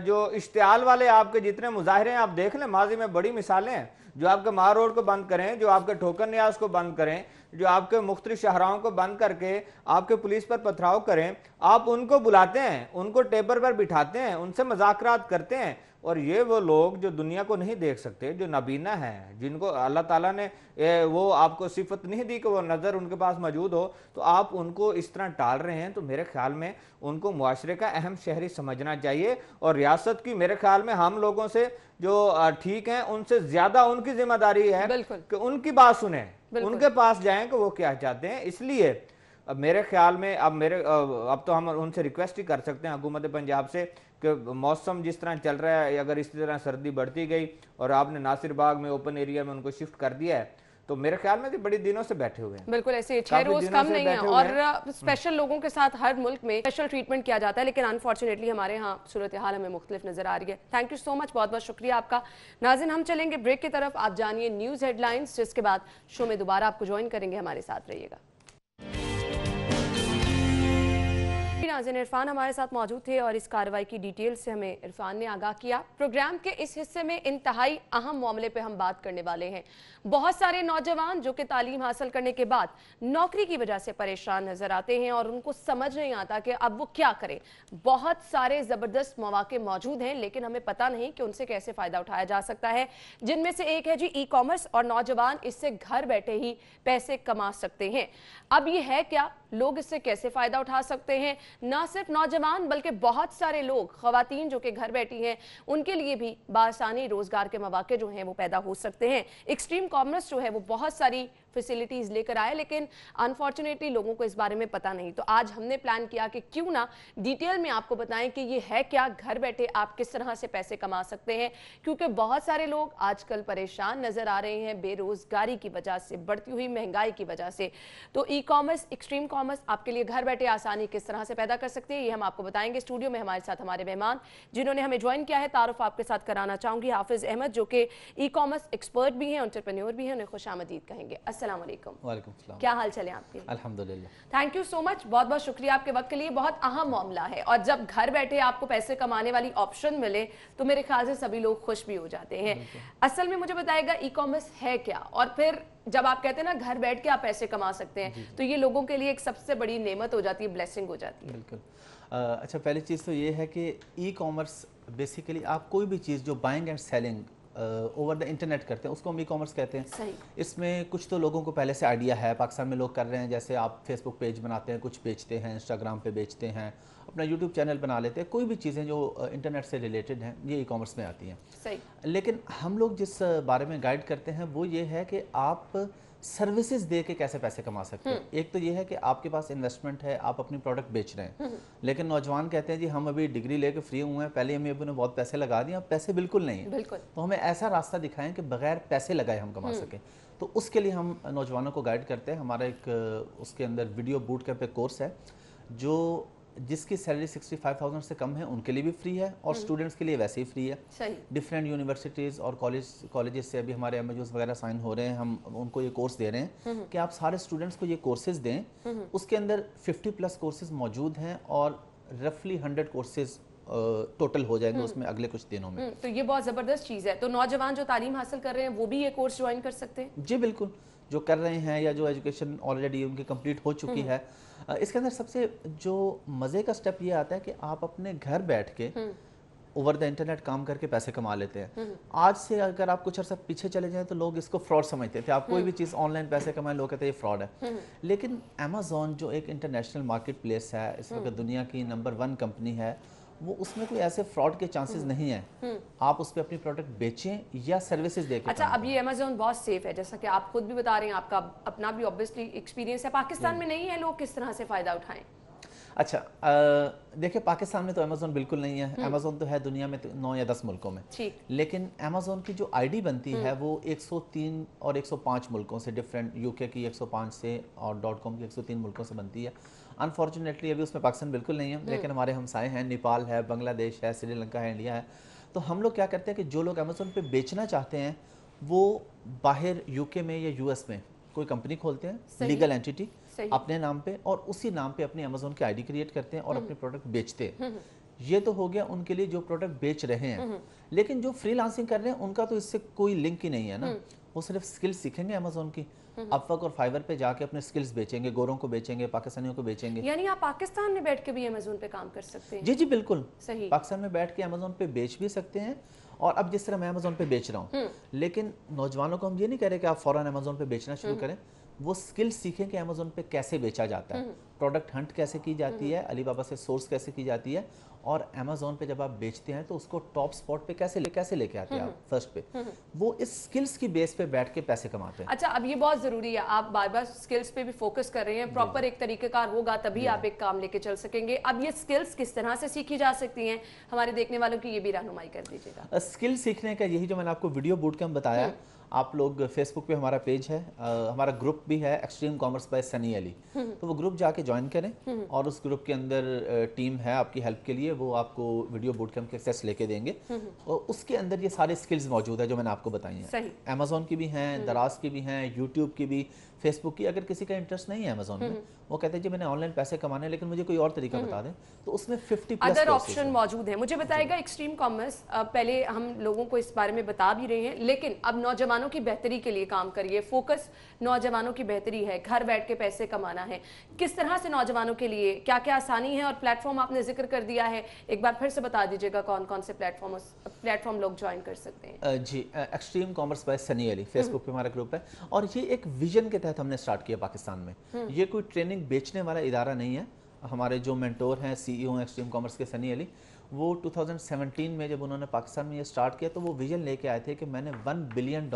जो इश्तियाल वाले आपके जितने मुजाहिरे हैं आप देख लें, माजी में बड़ी मिसालें हैं, जो आपके मार रोड को बंद करें, जो आपके ठोकर न्याज को बंद करें, जो आपके मुख्तलिफ शहराओं को बंद करके आपके पुलिस पर पथराव करें, आप उनको बुलाते हैं, उनको टेबल पर बिठाते हैं, उनसे मुज़ाकरात करते हैं। और ये वो लोग जो दुनिया को नहीं देख सकते, जो नबीना हैं, जिनको अल्लाह ताला ने वो आपको सिफत नहीं दी कि वो नज़र उनके पास मौजूद हो, तो आप उनको इस तरह टाल रहे हैं। तो मेरे ख्याल में उनको मुआशरे का अहम शहरी समझना चाहिए, और रियासत की मेरे ख्याल में हम लोगों से जो ठीक हैं उनसे ज़्यादा उनकी जिम्मेदारी है कि उनकी बात सुने, उनके पास जाएं कि वो क्या चाहते हैं। इसलिए अब मेरे ख्याल में अब तो हम उनसे रिक्वेस्ट ही कर सकते हैं हुकूमत पंजाब से कि मौसम जिस तरह चल रहा है, अगर इसी तरह सर्दी बढ़ती गई और आपने नासिर बाग में ओपन एरिया में उनको शिफ्ट कर दिया है, तो मेरे ख्याल में तो बड़ी दिनों से बैठे हुए हैं।
बिल्कुल ऐसे 6 रोज कम नहीं है, और स्पेशल लोगों के साथ हर मुल्क में स्पेशल ट्रीटमेंट किया जाता है, लेकिन अनफॉर्चुनेटली हमारे यहाँ सूरत हाल हमें मुख्तलिफ नजर आ रही है। थैंक यू सो मच, बहुत बहुत शुक्रिया आपका। नाज़रीन, हम चलेंगे ब्रेक की तरफ, आप जानिए न्यूज हेडलाइंस, जिसके बाद शो में दोबारा आपको ज्वाइन करेंगे। हमारे साथ रहिएगा। नाज़रीन, इरफान हमारे साथ मौजूद थे और इस कार्रवाई की डिटेल से हमें इरफान ने आगाह किया। प्रोग्राम के इस हिस्से में इंतहाई अहम मामले पे हम बात करने वाले हैं। बहुत सारे नौजवान जो कि तालीम हासिल करने के बाद नौकरी की वजह से परेशान नजर आते हैं और उनको समझ नहीं आता कि अब वो क्या करें। बहुत सारे जबरदस्त मौके मौजूद हैं, लेकिन हमें पता नहीं कि उनसे कैसे फायदा उठाया जा सकता है, जिनमें से एक है जी ई कॉमर्स, और नौजवान इससे घर बैठे ही पैसे कमा सकते हैं। अब ये है क्या, लोग इससे कैसे फायदा उठा सकते हैं? ना सिर्फ नौजवान बल्कि बहुत सारे लोग, खवातीन जो कि घर बैठी हैं, उनके लिए भी बासानी रोजगार के मौके जो हैं वो पैदा हो सकते हैं। एक्सट्रीम कॉमर्स जो है वो बहुत सारी फैसिलिटीज लेकर आए, लेकिन अनफॉर्चुनेटली लोगों को इस बारे में पता नहीं। तो आज हमने प्लान किया कि क्यों ना डिटेल में आपको बताएं कि ये है क्या, घर बैठे आप किस तरह से पैसे कमा सकते हैं, क्योंकि बहुत सारे लोग आजकल परेशान नजर आ रहे हैं बेरोजगारी की वजह से, बढ़ती हुई महंगाई की वजह से। तो ई कॉमर्स, एक्सट्रीम कॉमर्स आपके लिए घर बैठे आसानी किस तरह से पैदा कर सकते हैं, ये हम आपको बताएंगे। स्टूडियो में हमारे साथ हमारे मेहमान जिन्होंने हमें ज्वाइन किया है, तारुफ आपके साथ कराना चाहूंगी। हाफिज अहमद जो कि ई कॉमर्स एक्सपर्ट भी हैं, एंटरप्रेन्योर भी हैं, उन्हें खुशामदीद कहेंगे। अस्सलाम वालेकुम।
वालेकुम सलाम।
क्या हाल चले आपके?
अल्हम्दुलिल्लाह।
थैंक यू सो मच, बहुत बहुत शुक्रिया आपके वक्त के लिए। बहुत अहम मामला है, और जब घर बैठे आपको पैसे कमाने वाली ऑप्शन मिले तो मेरे ख्याल से सभी लोग खुश भी हो जाते हैं। असल में मुझे बताएगा ई कॉमर्स है क्या, और फिर जब आप कहते हैं ना घर बैठ के आप पैसे कमा सकते हैं, तो ये लोगों के लिए एक सबसे बड़ी नेमत हो जाती है, ब्लेसिंग हो जाती है।
बिल्कुल। अच्छा, पहली चीज़ तो ये है कि ई कॉमर्स बेसिकली आप कोई भी चीज़ जो buying and selling over the internet करते हैं उसको हम ई कॉमर्स कहते हैं।
सही।
इसमें कुछ तो लोगों को पहले से आइडिया है, पाकिस्तान में लोग कर रहे हैं, जैसे आप फेसबुक पेज बनाते हैं, कुछ बेचते हैं, इंस्टाग्राम पे बेचते हैं, अपना यूट्यूब चैनल बना लेते हैं, कोई भी चीज़ें जो इंटरनेट से रिलेटेड हैं ये ई कॉमर्स में आती हैं।
सही।
लेकिन हम लोग जिस बारे में गाइड करते हैं वो ये है कि आप सर्विसेज दे के कैसे पैसे कमा सकते हैं। एक तो ये है कि आपके पास इन्वेस्टमेंट है, आप अपनी प्रोडक्ट बेच रहे हैं, लेकिन नौजवान कहते हैं जी हम अभी डिग्री लेके फ्री हुए हैं, पहले हमें अभी ने बहुत पैसे लगा दिए, अब पैसे बिल्कुल नहीं है।
बिल्कुल।
तो हमें ऐसा रास्ता दिखाएं कि बगैर पैसे लगाए हम कमा सकें। तो उसके लिए हम नौजवानों को गाइड करते हैं। हमारा एक उसके अंदर वीडियो बूट कैंप एक कोर्स है जो जिसकी सैलरी 65,000 से कम है उनके लिए भी फ्री है और स्टूडेंट्स के लिए वैसे ही फ्री है।
सही।
डिफरेंट यूनिवर्सिटीज़ और कॉलेजेस से अभी हमारे एमओयूज़ वगैरह साइन हो रहे हैं, हम उनको ये कोर्स दे रहे हैं कि आप सारे स्टूडेंट्स को ये कोर्सेज दें। उसके अंदर 50+ कोर्सेज मौजूद हैं और रफली 100 कोर्सेज टोटल हो जाएंगे उसमें अगले कुछ दिनों में।
तो ये बहुत ज़बरदस्त चीज़ है। तो नौजवान जो तालीम हासिल कर रहे हैं वो भी ये कोर्स ज्वाइन कर सकते हैं?
जी बिल्कुल, जो कर रहे हैं या जो एजुकेशन ऑलरेडी उनकी कंप्लीट हो चुकी है। इसके अंदर सबसे जो मज़े का स्टेप ये आता है कि आप अपने घर बैठ के ओवर द इंटरनेट काम करके पैसे कमा लेते हैं। आज से अगर आप कुछ अर्सा पीछे चले जाएं तो लोग इसको फ्रॉड समझते थे। आप कोई भी चीज़ ऑनलाइन पैसे कमाएं, लोग कहते हैं ये फ्रॉड है। लेकिन अमेज़ॉन जो एक इंटरनेशनल मार्केट प्लेस है, इस वक्त दुनिया की नंबर 1 कंपनी है, वो उसमें कोई ऐसे फ्रॉड के चांसेस नहीं है। आप उस पर अपनी प्रोडक्ट बेचें या सर्विसेज देके।
अच्छा, अब ये अमेज़ॉन बहुत सेफ है, जैसा कि आप खुद भी बता रहे हैं, आपका अपना भी ऑब्वियसली एक्सपीरियंस है। पाकिस्तान में नहीं है, लोग किस तरह से फ़ायदा उठाएं?
अच्छा, देखिए पाकिस्तान में तो अमेज़ॉन बिल्कुल नहीं है। अमेज़ॉन तो है दुनिया में 9 या 10 मुल्कों में।
ठीक।
लेकिन अमेज़ॉन की जो आईडी बनती है वो 103 और 105 मुल्कों से, डिफरेंट यूके की 105 से और .com की 103 मुल्कों से बनती है। अनफॉर्चुनेटली अभी उसमें पाकिस्तान बिल्कुल नहीं है, लेकिन हमारे हमसाए हैं, नेपाल है, बांग्लादेश है, श्रीलंका है, इंडिया है। तो हम लोग क्या करते हैं कि जो लोग अमेज़ॉन पे बेचना चाहते हैं वो बाहर यूके में या यूएस में कोई कंपनी खोलते हैं, लीगल एंटिटी अपने नाम पे, और उसी नाम पे अपनी अमेज़ॉन की आईडी क्रिएट करते हैं और अपने प्रोडक्ट बेचते हैं। ये तो हो गया उनके लिए जो प्रोडक्ट बेच रहे हैं। लेकिन जो फ्रीलांसिंग कर रहे हैं उनका तो इससे कोई लिंक ही नहीं है ना। वो सिर्फ स्किल्स सीखेंगे अमेज़ॉन की, अपवर्क और फाइवर पे जाके अपने स्किल्स बेचेंगे, गोरों को बेचेंगे, पाकिस्तानियों को बेचेंगे।
यानी आप पाकिस्तान में बैठ के भी अमेज़ॉन पे काम कर सकते हैं?
जी जी बिल्कुल।
सही।
पाकिस्तान में बैठ के अमेज़ॉन पे बेच भी सकते हैं। और अब जिस तरह मैं अमेज़ॉन पे बेच रहा हूँ, लेकिन नौजवानों को हम ये नहीं कह रहे कि आप फौरन अमेज़ॉन पे बेचना शुरू करें। वो स्किल्स सीखें कि अमेज़ॉन पे कैसे बेचा जाता है, प्रोडक्ट हंट कैसे की जाती है, अलीबाबा से सोर्स कैसे की जाती है, और अमेज़ॉन पे जब आप बेचते हैं तो उसको टॉप स्पॉट पे कैसे लेके आते हैं आप फर्स्ट पे। वो इस स्किल्स की बेस पे बैठ के पैसे कमाते हैं।
अच्छा, अब ये बहुत ज़रूरी है, आप बार बार स्किल्स पे भी फोकस कर रहे हैं। प्रॉपर एक तरीकेकार होगा तभी आप एक काम लेके चल सकेंगे। अब ये स्किल्स किस तरह से सीखी जा सकती हैं, हमारे देखने वालों की ये भी रहनुमाई कर दीजिएगा।
स्किल सीखने का यही जो मैंने आपको वीडियो बूट कैंप बताया, आप लोग फेसबुक पे हमारा पेज है, हमारा ग्रुप भी है extreme commerce by Sunny Ali, तो वो ग्रुप जाके ज्वाइन करें और उस ग्रुप के अंदर टीम है आपकी हेल्प के लिए, वो आपको वीडियो बूट कैंप के एक्सेस लेके देंगे और उसके अंदर ये सारे स्किल्स मौजूद है जो मैंने आपको बताई हैं। अमेज़ॉन की भी हैं, दराज की भी हैं, यूट्यूब की भी, फेसबुक की। अगर किसी का इंटरेस्ट नहीं है अमेज़ॉन में, वो कहते हैं जी मैंने ऑनलाइन पैसे कमाने लेकिन मुझे कोई और तरीका बता दें, तो उसमें 50+
अदर ऑप्शन मौजूद है। मुझे बताएगा एक्सट्रीम कॉमर्स, पहले हम लोगों को इस बारे में बता भी रहे हैं, लेकिन अब नौजवानों की बेहतरी के लिए काम करिए। फोकस नौजवानों की बेहतरी है, घर बैठ के पैसे कमाना है। किस तरह से नौजवानों के लिए क्या क्या आसानी है, और प्लेटफॉर्म आपने जिक्र कर दिया है, एक बार फिर से बता दीजिएगा कौन कौन से प्लेटफॉर्म लोग ज्वाइन कर सकते हैं।
जी, Extreme commerce by Sunny Ali Facebook पे हमारा ग्रुप है, और ये एक विजन के तहत हमने स्टार्ट किया पाकिस्तान में। ये कोई ट्रेनिंग बेचने वाला इदारा नहीं है। हमारे जो मेंटोर हैं, सीईओ हैं एक्सट्रीम कॉमर्स के सनी अली, वो 2017 में जब उन्होंने पाकिस्तान में ये स्टार्ट किया तो वो विजन लेके आए थे कि मैंने $1 बिलियन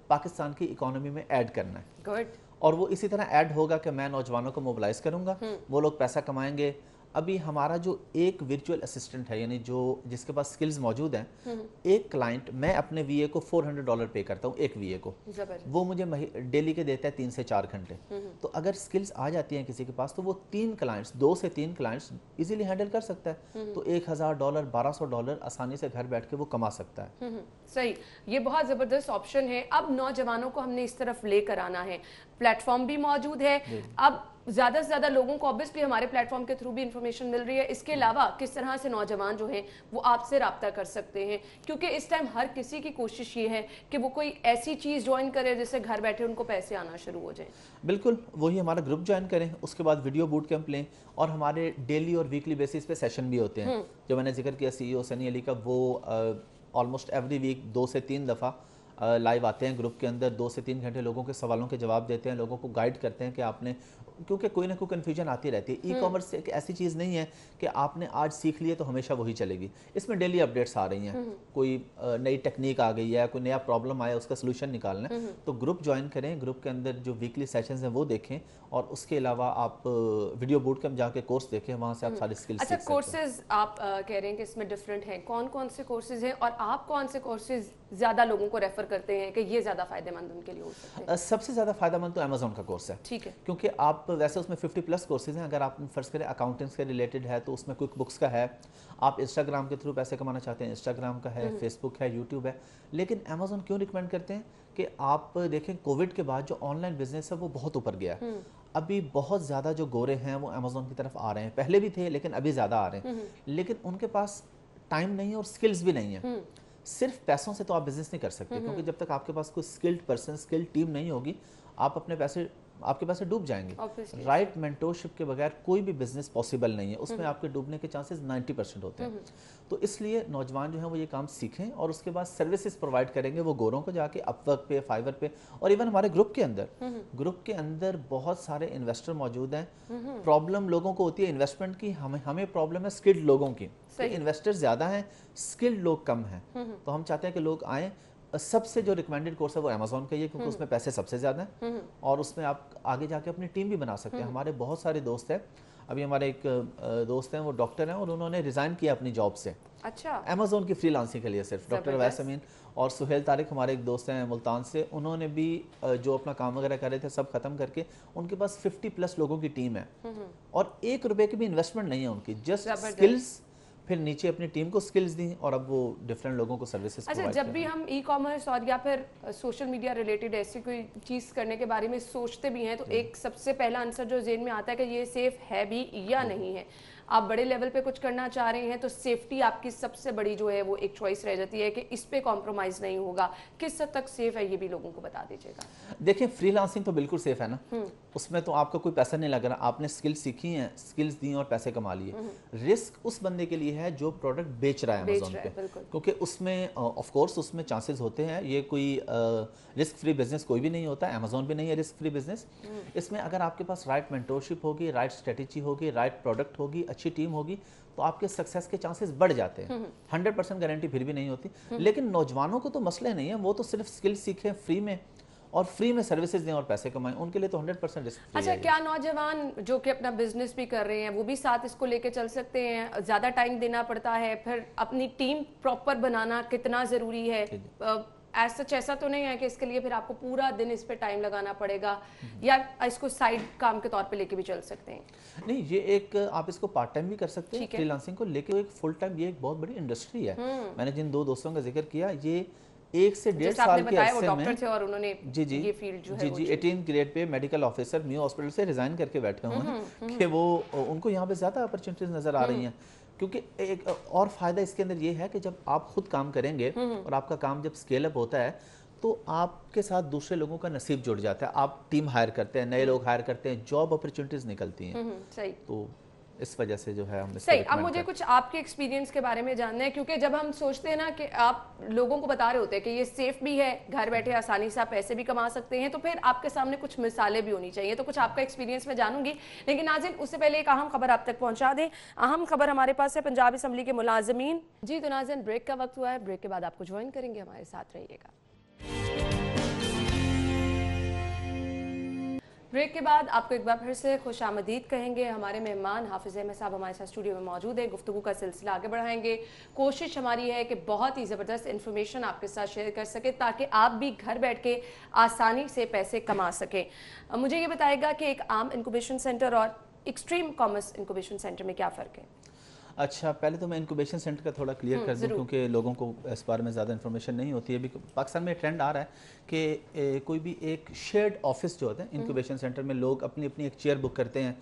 पाकिस्तान की इकोनॉमी में ऐड करना है।
गुड।
और वो इसी तरह ऐड होगा कि मैं नौजवानों को मोबिलाइज करूंगा, वो लोग पैसा कमाएंगे। अभी हमारा जो एक वर्चुअल असिस्टेंट है, यानी जो जिसके पास स्किल्स मौजूद हैं, एक क्लाइंट, मैं अपने वीए को $400 पे करता हूँ एक वीए को, वो मुझे डेली के देता है 3 से 4 घंटे। तो अगर स्किल्स आ जाती हैं किसी के पास तो वो 2 से 3 क्लाइंट्स इजीली हैंडल कर सकता है। तो $1000 $1200 आसानी से घर बैठ के वो कमा सकता है।
सही, ये बहुत ज़बरदस्त ऑप्शन है। अब नौजवानों को हमने इस तरफ लेकर आना है, प्लेटफॉर्म भी मौजूद है। अब ज़्यादा से ज़्यादा लोगों को ऑब्वियसली हमारे प्लेटफॉर्म के थ्रू भी इंफॉर्मेशन मिल रही है, इसके अलावा किस तरह से नौजवान जो हैं वो आपसे रब्ता कर सकते हैं, क्योंकि इस टाइम हर किसी की कोशिश ये है कि वो कोई ऐसी चीज़ ज्वाइन करे जिससे घर बैठे उनको पैसे आना शुरू हो जाए।
बिल्कुल, वही हमारा ग्रुप ज्वाइन करें, उसके बाद वीडियो बूट कैंप लें, और हमारे डेली और वीकली बेसिस पे सेशन भी होते हैं। जो मैंने जिक्र किया CEO सनी अली का, वो ऑलमोस्ट एवरी वीक 2 से 3 दफ़ा लाइव आते हैं ग्रुप के अंदर, 2 से 3 घंटे लोगों के सवालों के जवाब देते हैं, लोगों को गाइड करते हैं कि आपने, क्योंकि कोई ना कोई कन्फ्यूजन आती रहती है। ई कॉमर्स एक ऐसी चीज़ नहीं है कि आपने आज सीख लिया तो हमेशा वही चलेगी, इसमें डेली अपडेट्स आ रही हैं, कोई नई टेक्निक आ गई है, कोई नया प्रॉब्लम आया, उसका सोल्यूशन निकालना है। तो ग्रुप ज्वाइन करें, ग्रुप के अंदर जो वीकली सेशंस हैं वो देखें, और उसके अलावा आप वीडियो बूट कैंप जाके कोर्स देखें, वहाँ से आप सारी स्किल्स
अच्छा,
सीख सकते हैं।
कोर्सेज आप कह रहे हैं कि इसमें डिफरेंट हैं, कौन कौन से कोर्सेज हैं और आप कौन से कोर्सेज ज़्यादा लोगों को रेफर करते हैं कि ये ज़्यादा फायदेमंद उनके लिए हो सकते हैं?
सबसे ज़्यादा फायदेमंद तो अमेजोन का कोर्स है,
ठीक है,
क्योंकि आप वैसे उसमें 50+ कोर्सेज हैं। अगर आप फर्स्ट करें अकाउंटिंग से रिलेटेड है तो उसमें क्विक बुक्स का है, आप इंस्टाग्राम के थ्रू पैसे कमाना चाहते हैं इंस्टाग्राम का है, फेसबुक है, यूट्यूब है। लेकिन अमेजोन क्यों रिकमेंड करते हैं कि आप देखें कोविड के बाद जो ऑनलाइन बिजनेस है वो बहुत ऊपर गया है। अभी बहुत ज़्यादा जो गोरे हैं वो अमेजोन की तरफ आ रहे हैं, पहले भी थे लेकिन अभी ज़्यादा आ रहे हैं। लेकिन उनके पास टाइम नहीं है और स्किल्स भी नहीं है। सिर्फ पैसों से तो आप बिजनेस नहीं कर सकते, क्योंकि जब तक आपके पास कोई स्किल्ड पर्सन, स्किल्ड टीम नहीं होगी, आप अपने पैसे, आपके पैसे डूब जाएंगे। राइट मेंटोरशिप के बगैर कोई भी बिजनेस पॉसिबल नहीं है, उसमें आपके डूबने के चांसेस 90% होते हैं। तो इसलिए नौजवान जो है वो ये काम सीखें, और उसके बाद सर्विसेज प्रोवाइड करेंगे वो गोरों को जाके अपवर्क पे, फाइवर पे, और इवन हमारे ग्रुप के अंदर बहुत सारे इन्वेस्टर मौजूद हैं। प्रॉब्लम लोगों को होती है इन्वेस्टमेंट की, हमें प्रॉब्लम है स्किल्ड लोगों की। इन्वेस्टर ज़्यादा हैं, स्किल्ड लोग कम हैं। तो हम चाहते हैं कि लोग आएँ। सबसे जो रिकमेंडेड कोर्स है वो अमेजोन का ही है, क्योंकि उसमें पैसे सबसे ज़्यादा हैं, और उसमें आप आगे जाके अपनी टीम भी बना सकते हैं। हमारे बहुत सारे दोस्त हैं, अभी हमारे एक दोस्त हैं, वो डॉक्टर हैं, और उन्होंने रिज़ाइन किया अपनी जॉब से,
अच्छा,
अमेजोन की फ्रीलांसिंग के लिए सिर्फ। डॉक्टर वैस अमीन और सुहेल तारिक हमारे एक दोस्त हैं मुल्तान से, उन्होंने भी जो अपना काम वगैरह कर रहे थे सब खत्म करके, उनके पास 50+ लोगों की टीम है, और 1 रुपए की भी इन्वेस्टमेंट नहीं है उनकी, जस्ट स्किल्स, फिर नीचे अपनी टीम को स्किल्स दी, और अब वो डिफरेंट लोगों को सर्विसेज
अच्छा, जब भी हम ई कॉमर्स और या फिर सोशल मीडिया रिलेटेड ऐसी कोई चीज़ करने के बारे में सोचते भी हैं, तो एक सबसे पहला आंसर जो जेन में आता है कि ये सेफ है भी या नहीं है। आप बड़े लेवल पे कुछ करना चाह रहे हैं तो सेफ्टी आपकी सबसे बड़ी जो है वो एक चॉइस रह जाती है कि इस पे कॉम्प्रोमाइज़ नहीं होगा। किस हद तक सेफ है ये भी लोगों को बता दीजिएगा।
देखिए, फ्रीलांसिंग तो बिल्कुल सेफ है ना, उसमें तो आपका कोई पैसा नहीं लग रहा, आपने स्किल्स सीखी हैं, स्किल्स दी और पैसे कमा लिए। रिस्क उस बंदे के लिए है जो प्रोडक्ट बेच रहा है अमेजोन पे, क्योंकि उसमें ऑफ कोर्स उसमें चांसेस होते हैं, ये कोई रिस्क फ्री बिजनेस कोई भी नहीं होता, अमेजोन भी नहीं है रिस्क फ्री बिजनेस। इसमें अगर आपके पास राइट मेंटोरशिप होगी, राइट स्ट्रेटेजी होगी, राइट प्रोडक्ट होगी, अच्छी टीम होगी, तो आपके सक्सेस के चांसेस बढ़ जाते हैं। 100% गारंटी फिर भी नहीं होती, लेकिन नौजवानों को तो मसले नहीं है, वो तो सिर्फ स्किल सीखें फ्री में, और फ्री में सर्विसेज दें और पैसे कमाएं, उनके लिए तो 100% रिस्क फ्री है।
अच्छा, क्या नौजवान जो कि अपना बिजनेस भी कर रहे हैं वो भी साथ इसको लेके चल सकते हैं? ज़्यादा टाइम देना पड़ता है, फिर अपनी टीम प्रॉपर बनाना कितना ज़रूरी है? ऐसा तो नहीं है कि इसके लिए फिर आपको पूरा दिन इस पे टाइम लगाना पड़ेगा, या इसको साइड काम के तौर पे लेके भी चल सकते हैं?
नहीं, ये एक आप इसको पार्ट टाइम भी कर सकते हैं फ्रीलांसिंग को लेके, एक फुल टाइम, ये एक बहुत बड़ी इंडस्ट्री है। मैंने जिन 2 दोस्तों का जिक्र किया, ये 1 से 1.5 साल के अरसे में
थे और उन्होंने ये फील्ड जो है
18 grade pay medical officer mu hospital से रिजाइन करके बैठे हुए हैं कि वो उनको यहाँ पे ज़्यादा अपॉर्चुनिटीज नज़र आ रही हैं। क्योंकि एक और फ़ायदा इसके अंदर ये है कि जब आप खुद काम करेंगे और आपका काम जब स्केल अप होता है, तो आपके साथ दूसरे लोगों का नसीब जुड़ जाता है, आप टीम हायर करते हैं, नए लोग हायर करते हैं, जॉब अपॉर्चुनिटीज़ निकलती हैं।
सही।
तो इस वजह से जो है हम
सही। अब मुझे कुछ आपके एक्सपीरियंस के बारे में जानना है, क्योंकि जब हम सोचते हैं ना कि आप लोगों को बता रहे होते हैं कि ये सेफ भी है, घर बैठे आसानी से आप पैसे भी कमा सकते हैं, तो फिर आपके सामने कुछ मिसालें भी होनी चाहिए। तो कुछ आपका एक्सपीरियंस मैं जानूंगी, लेकिन नाज़रीन उससे पहले एक अहम खबर आप तक पहुंचा दें। अहम खबर हमारे पास है पंजाब असम्बली के मुलाजमीन। जी तो नाज़रीन, ब्रेक का वक्त हुआ है, ब्रेक के बाद आपको ज्वाइन करेंगे, हमारे साथ रहिएगा। ब्रेक के बाद आपको एक बार फिर से खुश आमदीद कहेंगे। हमारे मेहमान हाफिज़ अहमद साहब हमारे साथ स्टूडियो में मौजूद हैं, गुफ्तगू का सिलसिला आगे बढ़ाएंगे। कोशिश हमारी है कि बहुत ही ज़बरदस्त इन्फॉर्मेशन आपके साथ शेयर कर सके, ताकि आप भी घर बैठ के आसानी से पैसे कमा सकें। मुझे ये बताएगा कि एक आम इंक्यूबेशन सेंटर और एक्सट्रीम कॉमर्स इंक्यूबेशन सेंटर में क्या फ़र्क है?
अच्छा, पहले तो मैं इंक्यूबेशन सेंटर का थोड़ा क्लियर कर दूं, क्योंकि लोगों को इस बारे में ज़्यादा इन्फॉर्मेशन नहीं होती है। अभी पाकिस्तान में ट्रेंड आ रहा है कि कोई भी एक शेयर्ड ऑफिस जो होता है इंक्यूबेशन सेंटर में, लोग अपनी अपनी एक चेयर बुक करते हैं।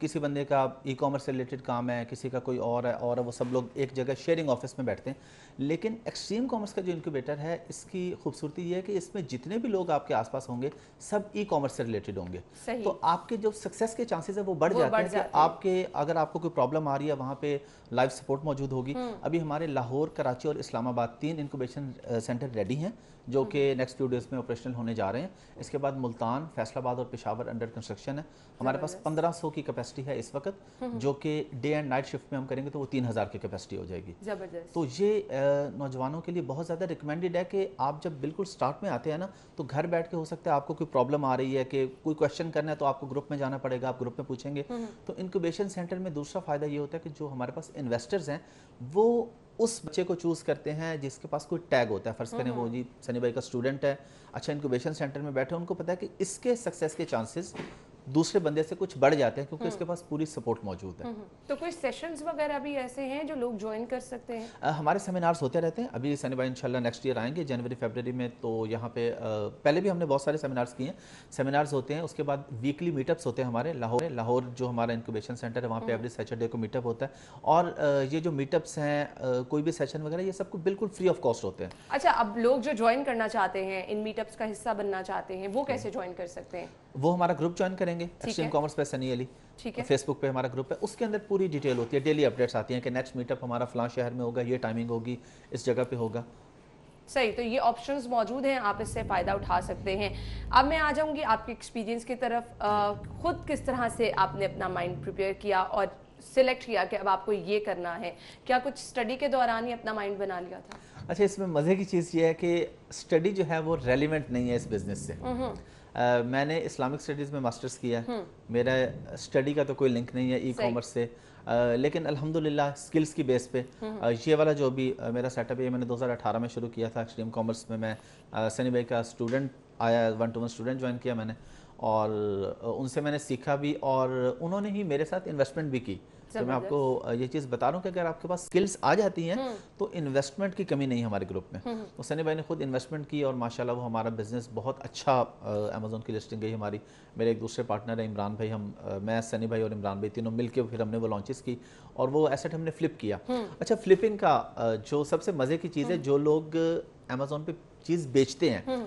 किसी बंदे का ई कॉमर्स से रिलेटेड काम है, किसी का कोई और है, और वो सब लोग एक जगह शेयरिंग ऑफिस में बैठते हैं। लेकिन एक्सट्रीम कॉमर्स का जो इंक्यूबेटर है, इसकी खूबसूरती ये है कि इसमें जितने भी लोग आपके आसपास होंगे सब ई कॉमर्स से रिलेटेड होंगे। तो आपके जो सक्सेस के चांसेस है वो बढ़ जाते हैं कि आपके अगर आपको कोई प्रॉब्लम आ रही है, वहाँ पे लाइव सपोर्ट मौजूद होगी। अभी हमारे लाहौर, कराची और इस्लामाबाद 3 इंक्यूबेशन सेंटर रेडी हैं, जो कि नेक्स्ट फ्यू डेज में ऑपरेशनल होने जा रहे हैं। इसके बाद मुल्तान, फैसलाबाद और पेशावर अंडर कंस्ट्रक्शन है। हमारे पास 1500 की कैपेसिटी है इस वक्त, जो कि डे एंड नाइट शिफ्ट में हम करेंगे तो वो 3000 की कैपेसिटी हो जाएगी।
जबरदस्त।
तो ये नौजवानों के लिए बहुत ज़्यादा रिकमेंडेड है कि आप जब बिल्कुल स्टार्ट में आते हैं ना, तो घर बैठ के हो सकता है आपको कोई प्रॉब्लम आ रही है कि कोई क्वेश्चन करना है, तो आपको ग्रुप में जाना पड़ेगा, आप ग्रुप में पूछेंगे। तो इंक्यूबेशन सेंटर में दूसरा फ़ायदा ये होता है कि जो हमारे पास इन्वेस्टर्स हैं वो उस बच्चे को चूज़ करते हैं जिसके पास कोई टैग होता है। फ़र्ज़ करें वो जी सनी भाई का स्टूडेंट है, अच्छा इंक्यूबेशन सेंटर में बैठे, उनको पता है कि इसके सक्सेस के चांसेस दूसरे बंदे से कुछ बढ़ जाते हैं, क्योंकि इसके पास पूरी सपोर्ट मौजूद है।
तो कोई सेशंस वगैरह भी ऐसे हैं जो लोग ज्वाइन कर सकते हैं?
हमारे सेमिनार्स होते रहते हैं। अभी सनी भाई इंशाल्लाह नेक्स्ट ईयर आएंगे जनवरी फरवरी में, तो यहाँ पे पहले भी हमने बहुत सारे सेमिनार्स किए हैं। सेमिनार्स होते हैं, उसके बाद वीकली मीटअप्स होते हैं हमारे लाहौर जो हमारा इंक्यूबेशन सेंटर है, वहाँ पे एवरी सैटरडे को मीटअप होता है। और ये जो मीटअप्स हैं, कोई भी सेशन वगैरह, ये सबको बिल्कुल फ्री ऑफ कॉस्ट होते हैं।
अच्छा, अब लोग जो ज्वाइन करना चाहते हैं, इन मीटअप्स का हिस्सा बनना चाहते हैं, वो कैसे ज्वाइन कर सकते हैं?
वो हमारा ग्रुप ज्वाइन करेंगे, एक्सट्रीम कॉमर्स पे सनी अली,
ठीक है।
फेसबुक पे हमारा ग्रुप है, उसके अंदर पूरी डिटेल होती है, डेली अपडेट्स आती हैं कि नेक्स्ट मीटअप हमारा फलां शहर में होगा, ये टाइमिंग होगी, इस जगह पे होगा।
सही, तो ये ऑप्शंस मौजूद हैं, आप इससे फ़ायदा उठा सकते हैं। अब मैं आ जाऊंगी आपके एक्सपीरियंस की तरफ। खुद किस तरह से आपने अपना माइंड प्रिपेयर किया और सिलेक्ट किया कि अब आपको ये करना है? क्या कुछ स्टडी के दौरान ही अपना माइंड बना लिया था?
अच्छा, इसमें मज़े की चीज़ ये है कि स्टडी जो है वो रेलिवेंट नहीं है इस बिज़नेस से। मैंने इस्लामिक स्टडीज़ में मास्टर्स किया, मेरा स्टडी का तो कोई लिंक नहीं है ई कॉमर्स से, लेकिन अल्हम्दुलिल्लाह स्किल्स की बेस पे ये वाला जो भी मेरा सेटअप है, मैंने 2018 में शुरू किया था। एक्सट्रीम कॉमर्स में मैं सनी भाई का स्टूडेंट आया, 1-to-1 स्टूडेंट ज्वाइन किया मैंने, और उनसे मैंने सीखा भी, और उन्होंने ही मेरे साथ इन्वेस्टमेंट भी की। तो मैं आपको ये चीज़ बता रहा हूँ कि अगर आपके पास स्किल्स आ जाती हैं तो इन्वेस्टमेंट की कमी नहीं हमारे ग्रुप में। तो सनी भाई ने खुद इन्वेस्टमेंट की, और माशाल्लाह वो हमारा बिज़नेस बहुत अच्छा, अमेज़ॉन की लिस्टिंग गई हमारी। मेरे एक दूसरे पार्टनर है इमरान भाई, मैं सनी भाई और इमरान भाई तीनों मिलकर फिर हमने वो लॉन्चेस की, और वो एसेट हमने फ्लिप किया। अच्छा, फ्लिपिंग का जो सबसे मज़े की चीज़ है, जो लोग अमेज़ॉन पे चीज़ बेचते हैं,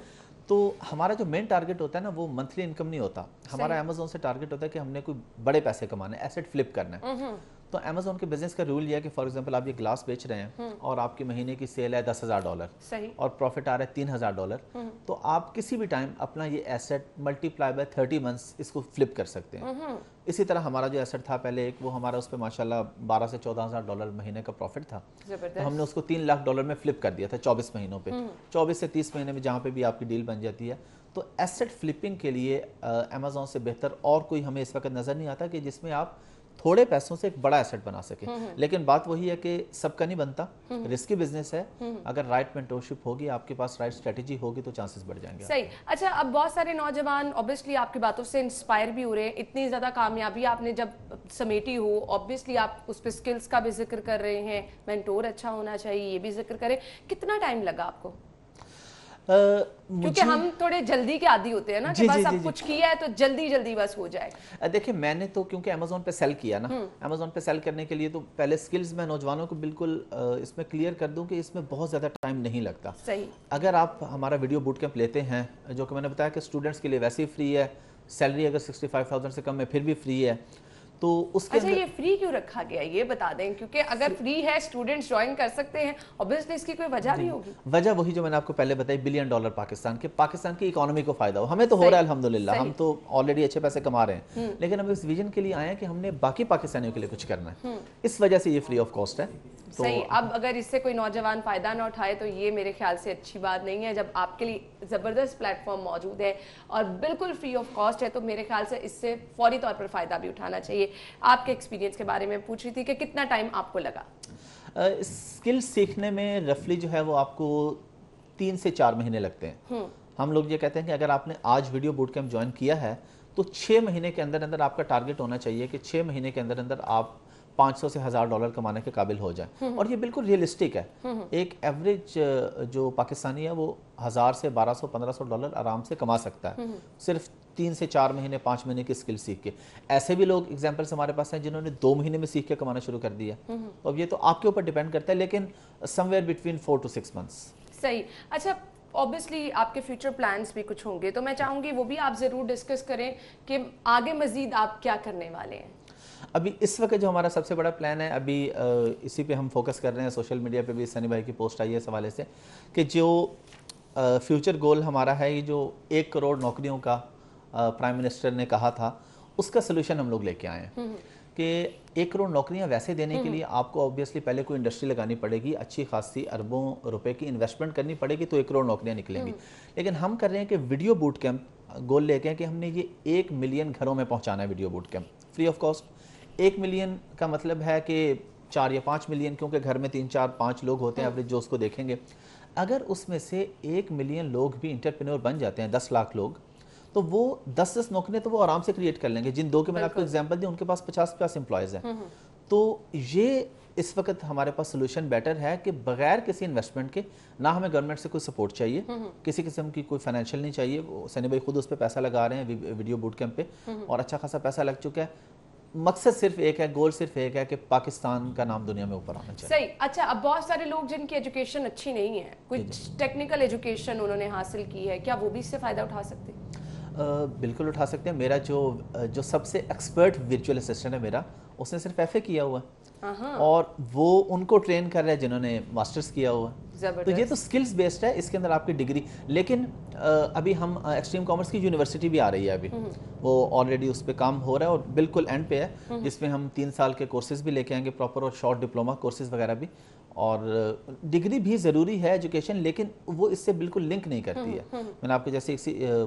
तो हमारा जो मेन टारगेट होता है ना, वो मंथली इनकम नहीं होता। हमारा अमेज़ॉन से टारगेट होता है कि हमने कोई बड़े पैसे कमाने, एसेट फ्लिप करना है। तो अमेज़ॉन के बिजनेस का रूल ये है कि फॉर एग्जांपल आप ये ग्लास बेच रहे हैं और आपकी महीने की सेल है $10,000,
सही,
और प्रॉफिट आ रहा है $3,000, तो आप किसी भी टाइम अपना ये एसेट मल्टीप्लाई बाय 30 मंथ्स इसको फ्लिप कर सकते हैं। इसी तरह हमारा जो एसेट था पहले एक, वो हमारा उस पर माशाल्लाह $12,000 से $14,000 महीने का प्रॉफिट था। तो हमने उसको $3 लाख में फ्लिप कर दिया था 24 महीनों पे। 24 से 30 महीने में जहाँ पे भी आपकी डील बन जाती है। तो एसेट फ्लिपिंग के लिए अमेज़ॉन से बेहतर और कोई हमें इस वक्त नज़र नहीं आता कि जिसमें आप थोड़े पैसों से एक बड़ा एसेट बना सके। लेकिन बात वही है कि सबका नहीं बनता, रिस्की बिजनेस है। अगर राइट मेंटरशिप होगी, आपके पास राइट स्ट्रेटेजी होगी, तो चांसेस बढ़ जाएंगे।
सही। अच्छा, अब बहुत सारे नौजवान ऑब्वियसली आपकी बातों से इंस्पायर भी हो रहे हैं। इतनी ज़्यादा कामयाबी आपने जब समेटी हो, ऑब्वियसली आप उस पर स्किल्स का भी जिक्र कर रहे हैं, मेंटोर अच्छा होना चाहिए, ये भी जिक्र करें। कितना टाइम लगा आपको? क्योंकि हम थोड़े जल्दी के आदी होते हैं ना, कि बस अब कुछ किया है तो जल्दी जल्दी बस हो जाए।
देखिए, मैंने तो क्योंकि अमेज़ॉन पे सेल किया ना, अमेज़ॉन पे सेल करने के लिए तो पहले स्किल्स मैं नौजवानों को बिल्कुल इसमें क्लियर कर दूं कि इसमें बहुत ज़्यादा टाइम नहीं लगता।
सही।
अगर आप हमारा वीडियो बूट कैंप लेते हैं, जो कि मैंने बताया कि स्टूडेंट्स के लिए वैसे ही फ्री है, सैलरी अगर 65,000 से कम है फिर भी फ्री है, तो उसके
अच्छा, ये फ्री क्यों रखा गया ये बता दें, क्योंकि अगर फ्री है स्टूडेंट्स ज्वाइन कर सकते हैं, ऑब्वियसली इसकी कोई वजह भी होगी।
वजह वही जो मैंने आपको पहले बताई, $1 बिलियन पाकिस्तान की इकोनॉमी को फायदा हो। हमें तो हो रहा है अल्हम्दुलिल्लाह, हम तो ऑलरेडी अच्छे पैसे कमा रहे हैं, लेकिन हम इस विजन के लिए आए हैं कि हमने बाकी पाकिस्तानियों के लिए कुछ करना है। इस वजह से ये फ्री ऑफ कॉस्ट है।
तो सही। अब अगर इससे कोई नौजवान फायदा ना उठाए तो ये मेरे ख्याल से अच्छी बात नहीं है। जब आपके लिए ज़बरदस्त प्लेटफॉर्म मौजूद है और बिल्कुल फ्री ऑफ कॉस्ट है, तो मेरे ख्याल से इससे फौरी तौर पर फ़ायदा भी उठाना चाहिए। आपके एक्सपीरियंस के बारे में पूछ रही थी कि कितना टाइम आपको लगा?
स्किल सीखने में रफली जो है वो आपको 3 से 4 महीने लगते हैं। हम लोग ये कहते हैं कि अगर आपने आज वीडियो बूट कैंप ज्वाइन किया है तो 6 महीने के अंदर अंदर आपका टारगेट होना चाहिए कि 6 महीने के अंदर अंदर आप 500 से $1000 कमाने के काबिल हो जाए। और ये बिल्कुल रियलिस्टिक है। एक एवरेज जो पाकिस्तानी है वो 1000 से $1200-1500 आराम से कमा सकता है, सिर्फ 3 से 4 महीने 5 महीने की स्किल सीख के। ऐसे भी लोग एग्जाम्पल्स हमारे पास हैं जिन्होंने 2 महीने में सीख के कमाना शुरू कर दिया। तो अब ये तो आपके ऊपर डिपेंड करता है, लेकिन समवेयर बिटवीन 4 to 6 months।
सही। अच्छा, ऑब्वियसली आपके फ्यूचर प्लान्स भी कुछ होंगे, तो मैं चाहूँगी वो भी आप ज़रूर डिस्कस करें कि आगे मज़ीद आप क्या करने वाले हैं।
अभी इस वक्त जो हमारा सबसे बड़ा प्लान है, अभी इसी पे हम फोकस कर रहे हैं। सोशल मीडिया पे भी सनी भाई की पोस्ट आई है इस हवाले से कि जो फ्यूचर गोल हमारा है, ये जो 1 करोड़ नौकरियों का प्राइम मिनिस्टर ने कहा था, उसका सोल्यूशन हम लोग लेके आए हैं कि 1 करोड़ नौकरियां वैसे देने के लिए आपको ऑब्वियसली पहले कोई इंडस्ट्री लगानी पड़ेगी, अच्छी खासी अरबों रुपए की इन्वेस्टमेंट करनी पड़ेगी, तो 1 करोड़ नौकरियां निकलेंगी। लेकिन हम कर रहे हैं कि वीडियो बूट कैंप गोल लेके हैं कि हमने ये 1 मिलियन घरों में पहुंचाना है video boot camp free of cost. 1 million का मतलब है कि 4 या 5 मिलियन, क्योंकि घर में 3, 4, 5 लोग होते हैं एवरेज, जो उसको देखेंगे। अगर उसमें से 1 मिलियन लोग भी इंटरप्रेन्योर बन जाते हैं, 10 लाख लोग, तो वो 10-10 नौकरियां तो वो आराम से क्रिएट कर लेंगे। जिन 2 के मैंने आपको एग्जांपल दी, उनके पास 50-50 एम्प्लॉयज़ हैं। तो ये इस वक्त हमारे पास सोल्यूशन बेटर है कि बगैर किसी इन्वेस्टमेंट के, ना हमें गवर्नमेंट से कोई सपोर्ट चाहिए, किसी किस्म की कोई फाइनेंशियल नहीं चाहिए। वो सनी भाई खुद उस पर पैसा लगा रहे हैं वीडियो बूट कैंप पे, और अच्छा खासा पैसा लग चुका है। मकसद सिर्फ एक है, गोल सिर्फ एक है कि पाकिस्तान का नाम दुनिया में ऊपर आना चाहिए।
सही। अच्छा, अब बहुत सारे लोग जिनकी एजुकेशन अच्छी नहीं है, कुछ टेक्निकल एजुकेशन उन्होंने हासिल की है, क्या वो भी इससे फ़ायदा उठा सकते हैं?
बिल्कुल उठा सकते हैं। मेरा जो सबसे एक्सपर्ट वर्चुअल असिस्टेंट है मेरा, उसने सिर्फ FA किया हुआ है, और वो उनको ट्रेन कर रहा है जिन्होंने मास्टर्स किया हुआ है। तो ये तो स्किल्स बेस्ड है, इसके अंदर आपकी डिग्री। लेकिन अभी हम एक्सट्रीम कॉमर्स की यूनिवर्सिटी भी आ रही है, अभी वो ऑलरेडी उस पर काम हो रहा है और बिल्कुल एंड पे है, जिसमें हम 3 साल के कोर्सेज भी लेके आएंगे प्रॉपर, और शॉर्ट डिप्लोमा कोर्सेज वगैरह भी। और डिग्री भी ज़रूरी है एजुकेशन, लेकिन वो इससे बिल्कुल लिंक नहीं करती है। मैंने आपको जैसे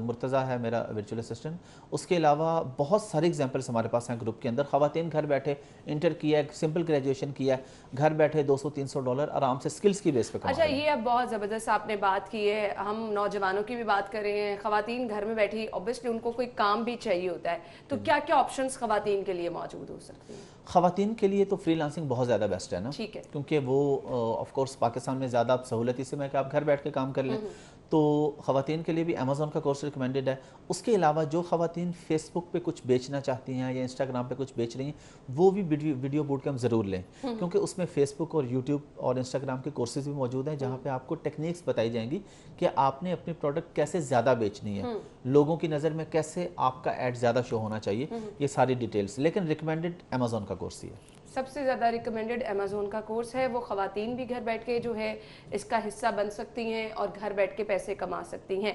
मुर्तज़ा है मेरा वर्चुअल असिस्टेंट, उसके अलावा बहुत सारे एग्जांपल्स हमारे पास हैं ग्रुप के अंदर। ख़वातीन घर बैठे इंटर किया है, सिंपल ग्रेजुएशन किया है, घर बैठे $200-300 आराम से स्किल्स की बेस पे कमा।
अच्छा, ये अब बहुत ज़बरदस्त आपने बात की है। हम नौजवानों की भी बात कर रहे हैं, ख़वातीन घर में बैठी, ऑब्वियसली उनको कोई काम भी चाहिए होता है, तो क्या क्या ऑप्शंस ख़वातीन के लिए मौजूद हो सकते हैं?
ख़वातीन के लिए तो फ्रीलांसिंग बहुत ज़्यादा बेस्ट है ना,
ठीक है,
क्योंकि वो ऑफ कोर्स पाकिस्तान में ज़्यादा सहूलत इससे में कि आप घर बैठ के काम कर लें। तो ख़वातीन के लिए भी अमेज़ॉन का कोर्स रिकमेंडेड है। उसके अलावा जो ख़वातीन फेसबुक पे कुछ बेचना चाहती हैं या इंस्टाग्राम पे कुछ बेच रही हैं, वो भी वीडियो बूट कैंप ज़रूर लें, क्योंकि उसमें फेसबुक और यूट्यूब और इंस्टाग्राम के कोर्सेज भी मौजूद हैं, जहाँ पे आपको टेक्निक्स बताई जाएंगी कि आपने अपनी प्रोडक्ट कैसे ज़्यादा बेचनी है, लोगों की नज़र में कैसे आपका ऐड ज़्यादा शो होना चाहिए, ये सारी डिटेल्स। लेकिन रिकमेंडेड अमेज़ॉन का कोर्स ही है,
सबसे ज़्यादा रिकमेंडेड अमेज़ोन का कोर्स है। वो ख़वातीन भी घर बैठ के जो है इसका हिस्सा बन सकती हैं और घर बैठ के पैसे कमा सकती हैं।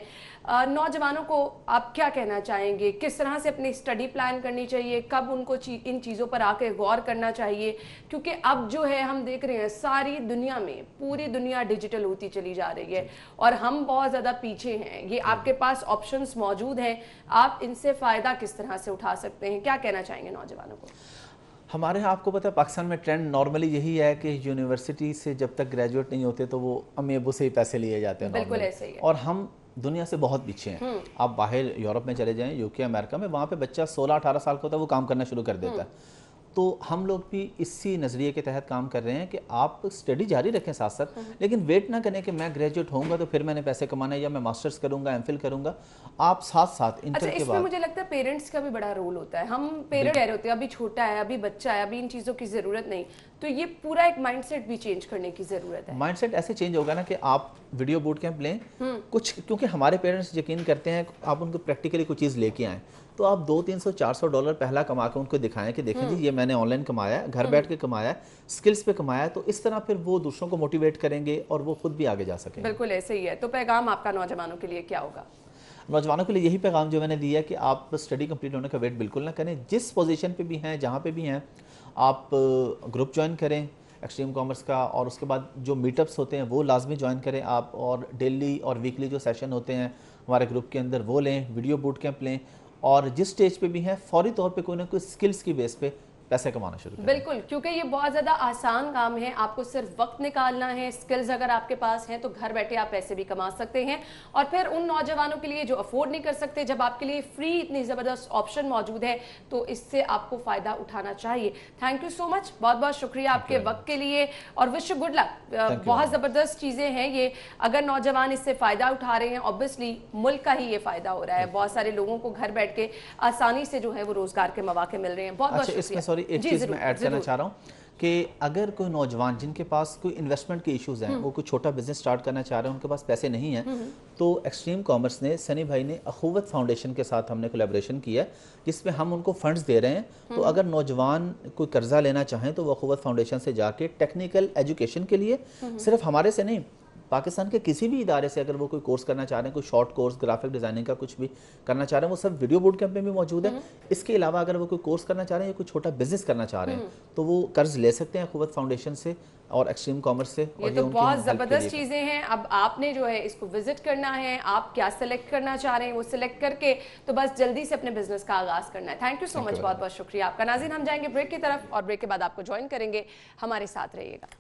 नौजवानों को आप क्या कहना चाहेंगे, किस तरह से अपनी स्टडी प्लान करनी चाहिए, कब उनको इन चीज़ों पर आके गौर करना चाहिए? क्योंकि अब जो है हम देख रहे हैं सारी दुनिया में, पूरी दुनिया डिजिटल होती चली जा रही है और हम बहुत ज़्यादा पीछे हैं। ये आपके पास ऑप्शंस मौजूद हैं, आप इनसे फ़ायदा किस तरह से उठा सकते हैं, क्या कहना चाहेंगे नौजवानों को?
हमारे यहाँ आपको पता है पाकिस्तान में ट्रेंड नॉर्मली यही है कि यूनिवर्सिटी से जब तक ग्रेजुएट नहीं होते तो वो अम्मी अब्बू से ही पैसे लिए जाते हैं।
बिल्कुल ऐसे ही है।
और हम दुनिया से बहुत पीछे हैं। आप बाहर यूरोप में चले जाएं, UK, अमेरिका में, वहाँ पे बच्चा 16-18 साल का होता है, वो काम करना शुरू कर देता है। तो हम लोग भी इसी नज़रिए के तहत काम कर रहे हैं कि आप स्टडी जारी रखें साथ साथ, लेकिन वेट ना करें कि मैं ग्रेजुएट होऊंगा तो फिर मैंने पैसे कमाने, या मैं मास्टर्स करूंगा, MPhil करूंगा। आप साथ साथ इंटर के बाद।
इसमें मुझे लगता है पेरेंट्स का भी बड़ा रोल होता है। हम पेरेंट्स कह रहे होते हैं अभी छोटा है, अभी बच्चा है, अभी इन चीज़ों की ज़रूरत नहीं, तो ये पूरा एक माइंडसेट भी चेंज करने की ज़रूरत है।
माइंडसेट ऐसे चेंज होगा ना कि आप वीडियो बूट कैंप लें कुछ, क्योंकि हमारे पेरेंट्स यकीन करते हैं आप उनको प्रैक्टिकली कोई चीज़ लेके आएँ, तो आप $200-300-400 पहला कमा के उनको दिखाएं कि देखें जी ये मैंने ऑनलाइन कमाया है, घर बैठ के कमाया है, स्किल्स पे कमाया है। तो इस तरह फिर वो दूसरों को मोटिवेट करेंगे और वो खुद भी आगे जा सकेंगे।
बिल्कुल ऐसे ही है। तो पैगाम आपका नौजवानों के लिए क्या होगा?
नौजवानों के लिए यही पैगाम जो मैंने दिया कि आप स्टडी कंप्लीट होने का वेट बिल्कुल ना करें, जिस पोजीशन पे भी हैं, जहाँ पे भी हैं, आप ग्रुप ज्वाइन करें एक्सट्रीम कॉमर्स का, और उसके बाद जो मीटअप्स होते हैं वो लाजमी ज्वाइन करें आप, और डेली और वीकली जो सेशन होते हैं हमारे ग्रुप के अंदर वो लें, वीडियो बूट कैंप लें, और जिस स्टेज पे भी हैं फौरी तौर पे कोई ना कोई स्किल्स की बेस पे पैसे कमाना शुरू करें।
बिल्कुल, क्योंकि ये बहुत ज़्यादा आसान काम है, आपको सिर्फ वक्त निकालना है, स्किल्स अगर आपके पास हैं तो घर बैठे आप पैसे भी कमा सकते हैं। और फिर उन नौजवानों के लिए जो अफोर्ड नहीं कर सकते, जब आपके लिए फ्री इतनी ज़बरदस्त ऑप्शन मौजूद है तो इससे आपको फ़ायदा उठाना चाहिए। थैंक यू सो मच, बहुत बहुत शुक्रिया आपके वक्त के लिए और विश यू गुड लक। बहुत ज़बरदस्त चीज़ें हैं ये, अगर नौजवान इससे फ़ायदा उठा रहे हैं ऑब्वियसली मुल्क का ही ये फ़ायदा हो रहा है। बहुत सारे लोगों को घर बैठ के आसानी से जो है वो रोज़गार के मौके मिल रहे हैं। बहुत बहुत शुक्रिया।
सॉरी, एक चीज़ मैं ऐड करना चाह रहा हूँ कि अगर कोई नौजवान जिनके पास कोई इन्वेस्टमेंट के इश्यूज हैं, वो कोई छोटा बिजनेस स्टार्ट करना चाह रहे हैं, उनके पास पैसे नहीं हैं, तो एक्सट्रीम कॉमर्स ने, सनी भाई ने अखुवत फाउंडेशन के साथ हमने कोलैबोरेशन किया है जिसमें हम उनको फंड्स दे रहे हैं। तो अगर नौजवान कोई कर्जा लेना चाहें तो वो अखुवत फाउंडेशन से जाके टेक्निकल एजुकेशन के लिए, सिर्फ हमारे से नहीं, पाकिस्तान के किसी भी इदारे से अगर वो कोई कोर्स करना चाह रहे हैं, कोई शॉर्ट कोर्स ग्राफिक डिजाइनिंग का कुछ भी करना चाह रहे हैं, वो सब वीडियो बोर्ड कैंप में भी मौजूद है। इसके अलावा अगर वो कोई कोर्स करना चाह रहे हैं या कोई छोटा बिजनेस करना चाह रहे हैं तो वो कर्ज ले सकते हैं अखुवत फाउंडेशन से और एक्सट्रीम कॉमर्स से।
ये तो बहुत ज़बरदस्त चीज़ें हैं। अब आपने जो है इसको विजिट करना है, आप क्या सिलेक्ट करना चाह रहे हैं वो सिलेक्ट करके तो बस जल्दी से अपने बिजनेस का आगाज़ करना है। थैंक यू सो मच, बहुत बहुत शुक्रिया आपका। नाज़रीन, हम जाएंगे ब्रेक की तरफ और ब्रेक के बाद आपको ज्वाइन करेंगे, हमारे साथ रहिएगा।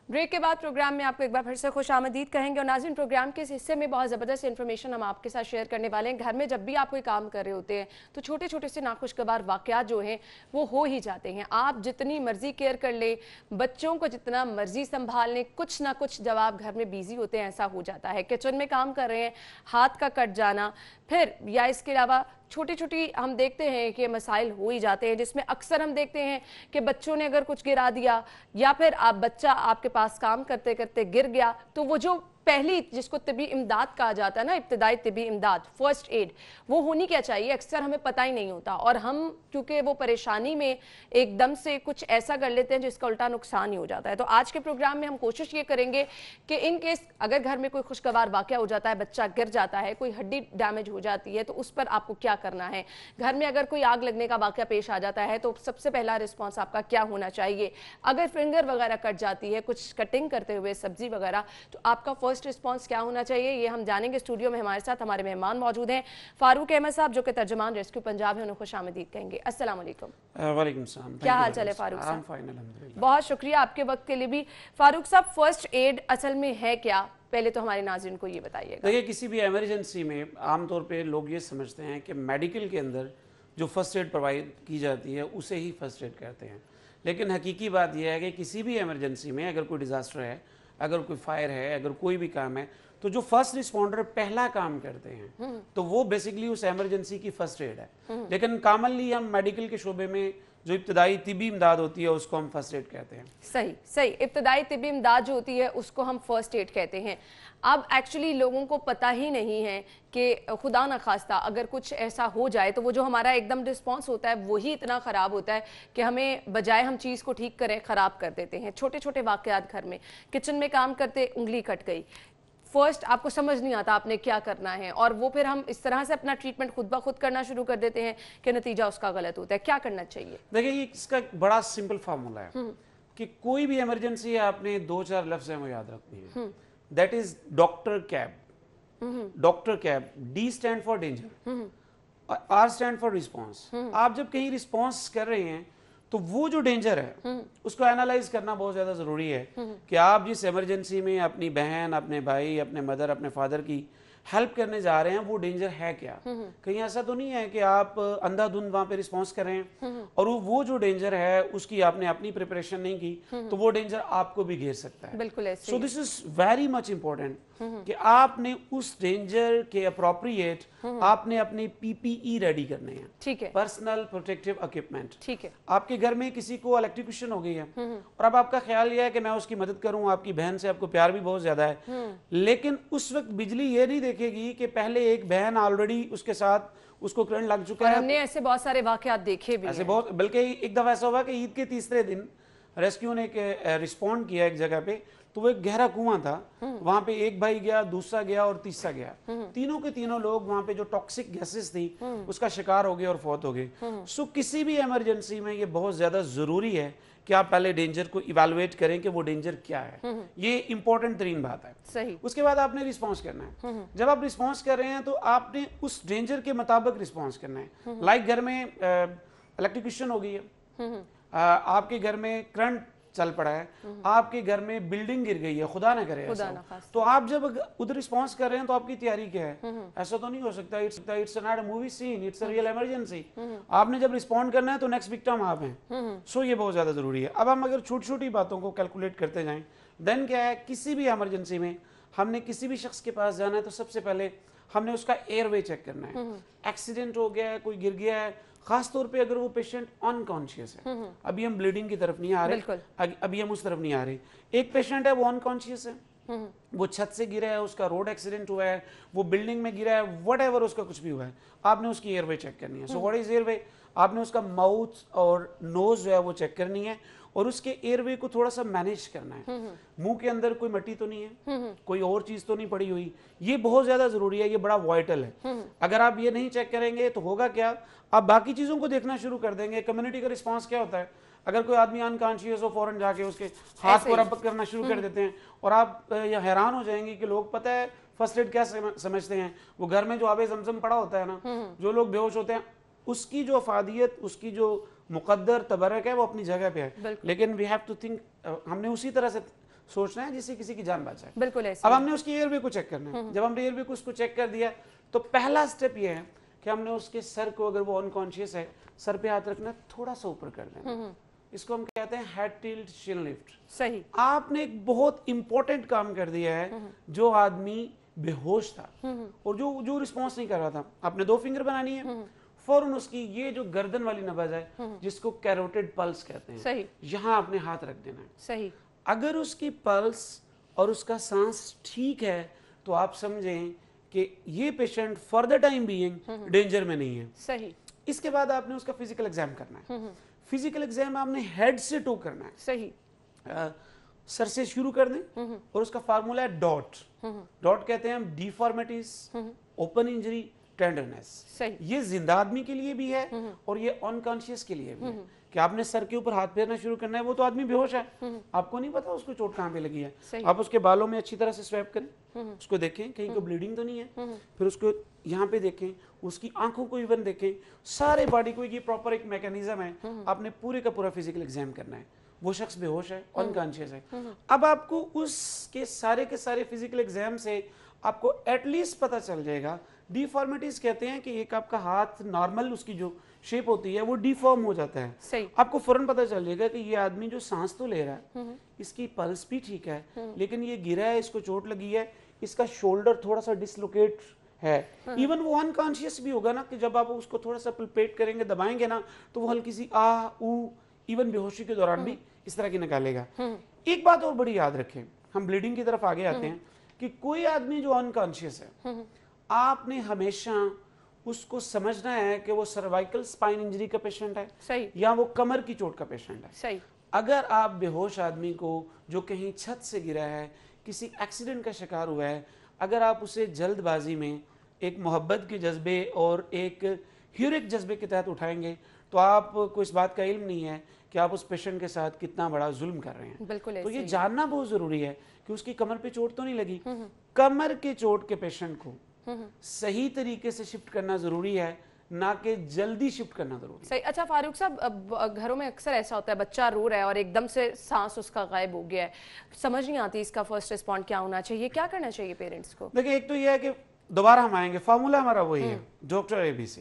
ब्रेक के बाद प्रोग्राम में आपको एक बार फिर से खुशामदीद कहेंगे। और नाज़रीन, प्रोग्राम के इस हिस्से में बहुत ज़बरदस्त इन्फॉर्मेशन हम आपके साथ शेयर करने वाले हैं। घर में जब भी आप कोई काम कर रहे होते हैं तो छोटे छोटे से नाखुशगवार वाक़यात जो हैं वो हो ही जाते हैं। आप जितनी मर्जी केयर कर ले, बच्चों को जितना मर्जी संभाल लें, कुछ ना कुछ जब आप घर में बिजी होते हैं ऐसा हो जाता है। किचन में काम कर रहे हैं, हाथ का कट जाना, फिर या इसके अलावा छोटी छोटी हम देखते हैं कि मसाइल हो ही जाते हैं, जिसमें अक्सर हम देखते हैं कि बच्चों ने अगर कुछ गिरा दिया या फिर आप बच्चा आपके पास काम करते करते गिर गया तो वो जो पहली जिसको तिबी इमदाद कहा जाता है ना, इब्तदाई तिबी इमदाद, फर्स्ट एड, वो होनी क्या चाहिए अक्सर हमें पता ही नहीं होता। और हम क्योंकि वो परेशानी में एकदम से कुछ ऐसा कर लेते हैं जिसका उल्टा नुकसान ही हो जाता है। तो आज के प्रोग्राम में हम कोशिश ये करेंगे कि इन केस अगर घर में कोई खुशगवार वाक़या हो जाता है, बच्चा गिर जाता है, कोई हड्डी डैमेज हो जाती है, तो उस पर आपको क्या करना है। घर में अगर कोई आग लगने का वाक़या पेश आ जाता है तो सबसे पहला रिस्पॉन्स आपका क्या होना चाहिए। अगर फिंगर वगैरह कट जाती है कुछ कटिंग करते हुए सब्जी वगैरह, तो आपका फर्स्ट रिस्पांस क्या होना चाहिए, ये हम जानेंगे। स्टूडियो में हमारे साथ हमारे मेहमान मौजूद हैं, फारूक अहमद साहब जो कि तर्जुमान रेस्क्यू पंजाब है, उन्हें खुशामदीद कहेंगे। अस्सलाम वालेकुम।
वालेकुम सलाम।
क्या हाल चाल है फारूक साहब?
फाइन अल्हम्दुलिल्लाह।
बहुत शुक्रिया आपके वक्त के लिए भी। फारूक साहब, फर्स्ट एड असल में है क्या, पहले तो हमारे नाज़रीन को ये बताइएगा।
देखिए, किसी भी इमरजेंसी में आमतौर पे लोग ये समझते हैं कि मेडिकल के अंदर जो फर्स्ट एड प्रोवाइड की जाती है उसे ही फर्स्ट एड कहते हैं, लेकिन हकीकी बात यह है कि किसी भी इमरजेंसी में अगर कोई डिज़ास्टर है, अगर कोई फायर है, अगर कोई भी काम है, तो जो फर्स्ट रिस्पॉन्डर पहला काम करते हैं तो वो बेसिकली उस इमरजेंसी की फर्स्ट एड है। लेकिन कॉमनली हम मेडिकल के शोबे में जो इब्तदाई तिबी इमदाद होती है उसको हम फर्स्ट एड कहते हैं।
सही सही, इब्तदाई तिबी इमदाद जो होती है उसको हम फर्स्ट एड कहते हैं। अब एक्चुअली लोगों को पता ही नहीं है कि खुदा न खास्ता अगर कुछ ऐसा हो जाए तो वो जो हमारा एकदम रिस्पॉन्स होता है वही इतना ख़राब होता है कि हमें बजाय हम चीज़ को ठीक करें ख़राब कर देते हैं। छोटे छोटे वाक़यात घर में, किचन में काम करते उंगली कट गई, फर्स्ट आपको समझ नहीं आता आपने क्या करना है, और वो फिर हम इस तरह से अपना ट्रीटमेंट खुद ब खुद करना शुरू कर देते हैं कि नतीजा उसका गलत होता है। क्या करना चाहिए?
देखिए, इसका बड़ा सिंपल फार्मूला है कि कोई भी इमरजेंसी है, आपने 2-4 लफ्ज़ हैं वो याद रखनी है। That is doctor cab. Doctor cab, D stand for danger, R stand for response. आप जब कहीं रिस्पॉन्स कर रहे हैं तो वो जो डेंजर है उसको एनालाइज करना बहुत ज्यादा जरूरी है कि आप जिस इमरजेंसी में अपनी बहन, अपने भाई, अपने मदर, अपने फादर की हेल्प करने जा रहे हैं वो डेंजर है क्या। कहीं ऐसा तो नहीं है कि आप अंधाधुंध वहां पे रिस्पॉन्स कर रहे हैं और वो जो डेंजर है उसकी आपने अपनी प्रिपरेशन नहीं की तो वो डेंजर आपको भी घेर सकता है।
बिल्कुल ऐसे।
So this is very much important कि आपने उस डेंजर के अप्रोप्रिएट आपने अपने पीपीई रेडी करने हैं।
ठीक है।
Personal protective equipment.
ठीक है।
आपके घर में किसी को इलेक्ट्रिक्यूशन हो गई है और अब आपका ख्याल यह है कि मैं उसकी मदद करूं, आपकी बहन से आपको प्यार भी बहुत ज्यादा है, लेकिन उस वक्त बिजली ये नहीं देखेगी कि पहले एक बहन ऑलरेडी उसके साथ उसको करंट लग चुका है।
हमने ऐसे बहुत सारे वाकयात देखे भी
ऐसे बहुत, बल्कि एक दफा ऐसा हुआ कि ईद के तीसरे दिन रेस्क्यू ने रिस्पॉन्ड किया एक जगह पे, तो वो एक गहरा कुआं था, वहां पे एक भाई गया, दूसरा गया और तीसरा गया। तीनों के तीनों लोग वहां पे जो टॉक्सिक गैसेस थी उसका शिकार हो गए और फौत हो गए। सो किसी भी इमरजेंसी में ये बहुत ज्यादा जरूरी है
कि आप पहले डेंजर को इवेलुएट करें कि वो डेंजर क्या है। ये इंपॉर्टेंट तरीन बात है।
सही।
उसके बाद आपने रिस्पॉन्स करना है। जब आप रिस्पॉन्स कर रहे हैं तो आपने उस डेंजर के मुताबिक रिस्पॉन्स करना है। लाइक घर में इलेक्ट्रिक्यूशन हो गई है, आपके घर में करंट चल पड़ा है, आपके घर में बिल्डिंग गिर गई है, खुदा ना करे ऐसा, तो आप जब उधर रिस्पॉन्स कर रहे हैं तो आपकी तैयारी क्या है? ऐसा तो नहीं हो सकता it's not a movie scene, it's a real emergency. आपने जब रिस्पॉन्ड करना है तो नेक्स्ट विक्टिम आप हैं। सो ये बहुत ज्यादा जरूरी है। अब हम अगर छोटी छोटी बातों को कैलकुलेट करते जाएं, देन क्या है, किसी भी इमरजेंसी में हमने किसी भी शख्स के पास जाना है तो सबसे पहले हमने उसका एयरवे चेक करना है। एक्सीडेंट हो गया है, कोई गिर गया है, खास तौर पे अगर वो पेशेंट अनकॉन्शियस है, अभी हम ब्लीडिंग की तरफ नहीं आ रहे, अभी हम उस तरफ नहीं आ रहे। एक पेशेंट है वो अनकॉन्शियस है, वो छत से गिरा है, उसका रोड एक्सीडेंट हुआ है, वो बिल्डिंग में गिरा है, व्हाटएवर उसका कुछ भी हुआ है, आपने उसकी एयरवे चेक करनी है। So what is airway? आपने उसका माउथ और नोज जो है वो चेक करनी है और उसके एयरवे को थोड़ा सा मैनेज करना है। मुंह के अंदर कोई मट्टी तो नहीं है, कोई और चीज तो नहीं पड़ी हुई, ये बहुत ज्यादा जरूरी है, ये बड़ा वाइटल है। अगर आप ये नहीं चेक करेंगे तो होगा क्या, आप बाकी चीजों को देखना शुरू कर देंगे। कम्युनिटी का रिस्पांस क्या होता है, अगर कोई आदमी अनकॉन्शियस हो फौरन जाके उसके हाथ को रब करना शुरू कर देते हैं और आप ये हैरान हो जाएंगे कि लोग पता है फर्स्ट एड क्या समझते हैं। वो घर में जो आबे ज़मज़म पड़ा होता है ना, जो लोग बेहोश होते हैं, उसकी जो अफादियत, उसकी जो मुकद्दर तबरक है वो अपनी जगह पे है, लेकिन वी हैव टू थिंक, हमने उसी तरह से सोचना है जिससे किसी की जान बचाए।
बिल्कुल ऐसे।
अब हमने उसकी एयरवे को चेक करना है। जब हमने एयरवे को उसको चेक कर दिया तो पहला स्टेप ये है कि हमने उसके सर को, अगर वो अनकॉन्शियस है, सर पे हाथ रखना, थोड़ा सा ऊपर कर देना। इसको हम कहते हैं हेड टिल्ट शिन लिफ्ट।
सही।
आपने एक बहुत इंपॉर्टेंट काम कर दिया है। जो आदमी बेहोश था और जो रिस्पॉन्स नहीं कर रहा था, आपने 2 फिंगर बनानी है, फौरन उसकी ये जो गर्दन वाली नब्ज है जिसको कैरोटिड पल्स कहते हैं, सही, यहाँ आपने हाथ रख देना है।
सही।
अगर उसकी पल्स और उसका सांस ठीक है तो आप समझें कि ये patient for the time being danger में नहीं है।
सही।
इसके बाद आपने उसका फिजिकल एग्जाम करना है। फिजिकल एग्जाम आपने हेड से टो करना है।
सही।
सर से शुरू कर दें और उसका फार्मूला है डॉट। डॉट कहते हैं हम डिफॉर्मिटीज, ओपन इंजरी, टेंडरनेस। सही। ये जिंदा आदमी के लिए भी है और ये अनकॉन्शियस के लिए भी है कि आपने सर के ऊपर हाथ फेरना शुरू करना है। वो तो आदमी बेहोश है, आपको नहीं पता उसको चोट कहाँ पे लगी है। आप उसके बालों में अच्छी तरह से स्वैप करें, उसको देखें कहीं को ब्लीडिंग तो नहीं है, फिर उसको यहाँ पे देखें, उसकी आंखों को इवन देखें, सारे बॉडी को। ये प्रॉपर एक मैकेनिज्म है। आपने पूरे का पूरा फिजिकल एग्जाम करना है। वो शख्स बेहोश है, अनकॉन्शियस है। अब आपको उसके सारे फिजिकल एग्जाम से आपको एटलीस्ट पता चल जाएगा। डिफॉर्मिटीज कहते हैं कि एक आपका हाथ नॉर्मल, उसकी जो शेप होती है वो डिफॉर्म हो जाता है। सही। आपको फौरन पता चल जाएगा कि ये आदमी जो सांस तो ले रहा है, इसकी पल्स भी ठीक है, लेकिन ये गिरा है, इसको चोट लगी है, इसका शोल्डर थोड़ा सा डिसलोकेट है। इवन वो अनकॉन्शियस भी होगा ना, कि जब आप उसको थोड़ा सा पल्पेट करेंगे, दबाएंगे ना, तो वो हल्की सी आ ऊ, इवन बेहोशी के दौरान भी इस तरह की निकालेगा। एक बात और बड़ी याद रखें, हम ब्लीडिंग की तरफ आगे आते हैं, कि कोई आदमी जो अनकॉन्शियस है, आपने हमेशा उसको समझना है कि वो सर्वाइकल स्पाइन इंजरी का पेशेंट है, सही, या वो कमर की चोट का पेशेंट है। सही। अगर आप बेहोश आदमी को जो कहीं छत से गिरा है, किसी एक्सीडेंट का शिकार हुआ है, अगर आप उसे जल्दबाजी में एक मोहब्बत के जज्बे और एक ह्यूरिक जज्बे के तहत उठाएंगे, तो आपको इस बात का इल्म नहीं है कि आप उस पेशेंट के साथ कितना बड़ा जुल्म कर रहे हैं। बिल्कुल। तो ये जानना बहुत जरूरी है कि उसकी कमर पे चोट तो नहीं लगी। कमर के चोट के पेशेंट को सही तरीके से शिफ्ट करना जरूरी है, ना कि जल्दी शिफ्ट करना जरूरी।
सही। अच्छा फारूक साहब, घरों में अक्सर ऐसा होता है, बच्चा रो रहा है और एकदम से सांस उसका गायब हो गया है, समझ नहीं आती इसका फर्स्ट रिस्पॉन्ड क्या होना चाहिए, क्या करना चाहिए पेरेंट्स को?
देखिए, एक तो ये है कि दोबारा हम आएंगे, फॉर्मूला हमारा वही है, डॉक्टर ABC।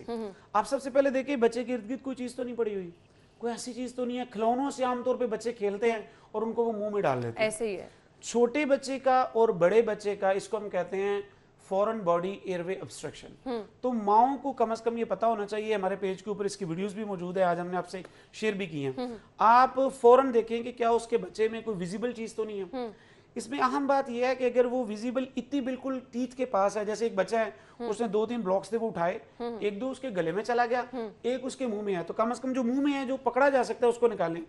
आप सबसे पहले देखिए बच्चे के इर्द गिर्द कोई चीज तो नहीं पड़ी हुई, कोई ऐसी चीज तो नहीं है। खिलौनों से आमतौर पे बच्चे खेलते हैं और उनको वो मुंह में डाल देते हैं,
ऐसे ही है।
छोटे बच्चे का और बड़े बच्चे का, इसको हम कहते हैं फॉरेन बॉडी एयरवे ऑब्स्ट्रक्शन। तो माओं को कम से कम ये पता होना चाहिए, हमारे पेज के ऊपर इसकी वीडियोस भी मौजूद है, आज हमने आपसे शेयर भी की हैं। आप फौरन देखें कि क्या उसके बच्चे में कोई विजिबल चीज तो नहीं है। इसमें अहम बात यह है कि अगर वो विजिबल इतनी बिल्कुल टीथ के पास है, जैसे एक बच्चा है उसने 2-3 ब्लॉक्स थे वो उठाए, एक दो उसके गले में चला गया, एक उसके मुंह में है, तो कम से कम जो मुंह में है जो पकड़ा जा सकता है उसको निकालें,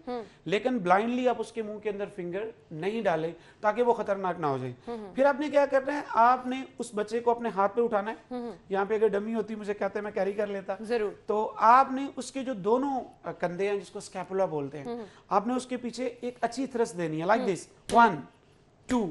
लेकिन ब्लाइंडली आप उसके मुंह के अंदर फिंगर नहीं डालें ताकि वो खतरनाक ना हो जाए। फिर आपने क्या करना है, आपने उस बच्चे को अपने हाथ पे उठाना है, यहाँ पे अगर डमी होती मुझे कहते हैं मैं कैरी कर लेता
जरूर, तो
आपने उसके जो दोनों कंधे हैं जिसको स्कैपुला बोलते हैं, आपने उसके पीछे एक अच्छी थ्रस्ट देनी है, लाइक दिस 1 2।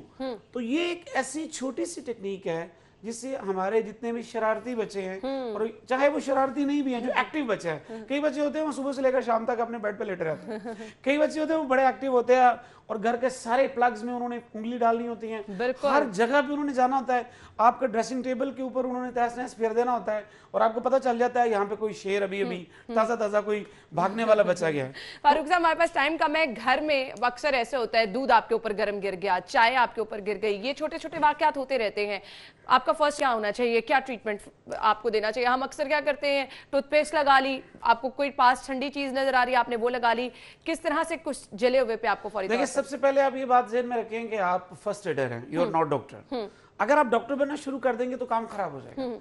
तो ये एक ऐसी छोटी सी टेक्निक है जिससे हमारे जितने भी शरारती बच्चे हैं, और चाहे वो शरारती नहीं भी हैं, जो एक्टिव बच्चे हैं, कई बच्चे होते हैं वो सुबह से लेकर शाम तक अपने बेड पे लेटे रहते हैं, कई बच्चे होते हैं वो बड़े एक्टिव होते हैं और घर के सारे प्लग्स में उन्होंने उंगली डालनी होती है, हर जगह पे उन्होंने जाना होता है, आपका ड्रेसिंग टेबल के ऊपर उन्होंने तहस नहस फेर देना होता है और आपको पता चल जाता है यहाँ पे कोई शेर अभी अभी ताजा ताजा कोई भागने वाला बच्चा गया है।
फारूक साहब हमारे पास टाइम कम है, घर में अक्सर ऐसे होता है दूध आपके ऊपर गर्म गिर गया, चाय आपके ऊपर गिर गई, ये छोटे छोटे वाकयात होते रहते हैं, आपका फर्स्ट क्या होना चाहिए, क्या ट्रीटमेंट आपको देना चाहिए? हम अक्सर क्या करते हैं, टूथपेस्ट लगा ली, आपको कोई पास ठंडी चीज नजर आ रही है आपने वो लगा ली, किस तरह से कुछ जले हुए पे आपको फौरी?
देखिए सबसे पहले आप ये बात ज़हन में रखें कि आप फर्स्ट एडर हैं, यू आर नॉट डॉक्टर। अगर आप डॉक्टर बनना शुरू कर देंगे तो काम खराब हो जाएगा।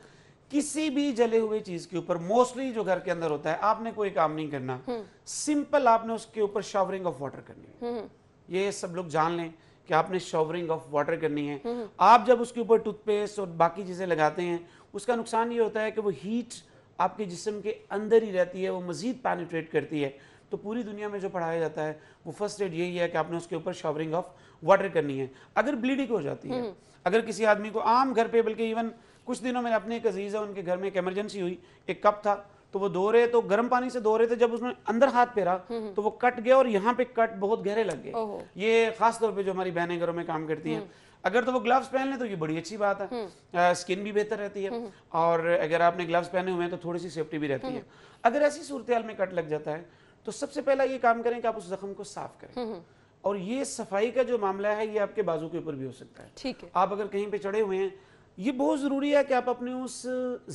किसी भी जले हुए चीज के ऊपर, मोस्टली जो घर के अंदर होता है, आपने कोई काम नहीं करना, सिंपल आपने उसके ऊपर शावरिंग ऑफ वाटर करनी है। ये सब लोग जान लें कि आपने शावरिंग ऑफ वाटर करनी है। आप जब उसके ऊपर टूथपेस्ट और बाकी चीजें लगाते हैं, उसका नुकसान ये होता है कि वो हीट आपके जिस्म के अंदर ही रहती है, वो मजीद पेनिट्रेट करती है। तो पूरी दुनिया में जो पढ़ाया जाता है वो फर्स्ट एड यही है कि आपने उसके ऊपर शावरिंग ऑफ वाटर करनी है। अगर ब्लीडिंग हो जाती है, अगर किसी आदमी को आम घर पे, बल्कि इवन कुछ दिनों में अपने एक अजीज है उनके घर में एक इमरजेंसी हुई, एक कप था तो वो धो रहे, तो गर्म पानी से धो रहे थे, जब उसने अंदर हाथ फेरा तो वो कट गया और यहाँ पे कट बहुत गहरे लग गए। ये खास तौर पे जो हमारी बहनें घरों में काम करती हैं, अगर तो वो ग्लव्स पहन लें तो ये बड़ी अच्छी बात है, स्किन भी बेहतर रहती है, और अगर आपने ग्लव्स पहने हुए हैं तो थोड़ी सी सेफ्टी भी रहती है। अगर ऐसी सूरत में कट लग जाता है तो सबसे पहला ये काम करें कि आप उस जख्म को साफ करें, और ये सफाई का जो मामला है ये आपके बाजू के ऊपर भी हो सकता है।
ठीक है,
आप अगर कहीं पे चढ़े हुए हैं, ये बहुत जरूरी है कि आप अपने उस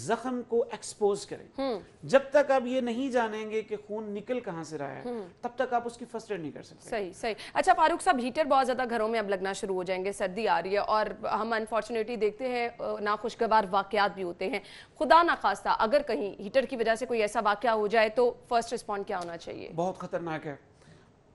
जख्म को एक्सपोज करें। जब तक आप ये नहीं जानेंगे कि खून निकल कहां से रहा है, तब तक आप उसकी फर्स्ट एड नहीं कर सकते।
सही सही। अच्छा फारूक साहब, हीटर बहुत ज्यादा घरों में अब लगना शुरू हो जाएंगे, सर्दी आ रही है और हम अनफॉर्चुनेटली देखते हैं नाखुशगवार वाकयात भी होते हैं। खुदा ना खास्ता अगर कहीं हीटर की वजह से कोई ऐसा वाकया हो जाए तो फर्स्ट रिस्पॉन्ड क्या होना चाहिए?
बहुत खतरनाक है।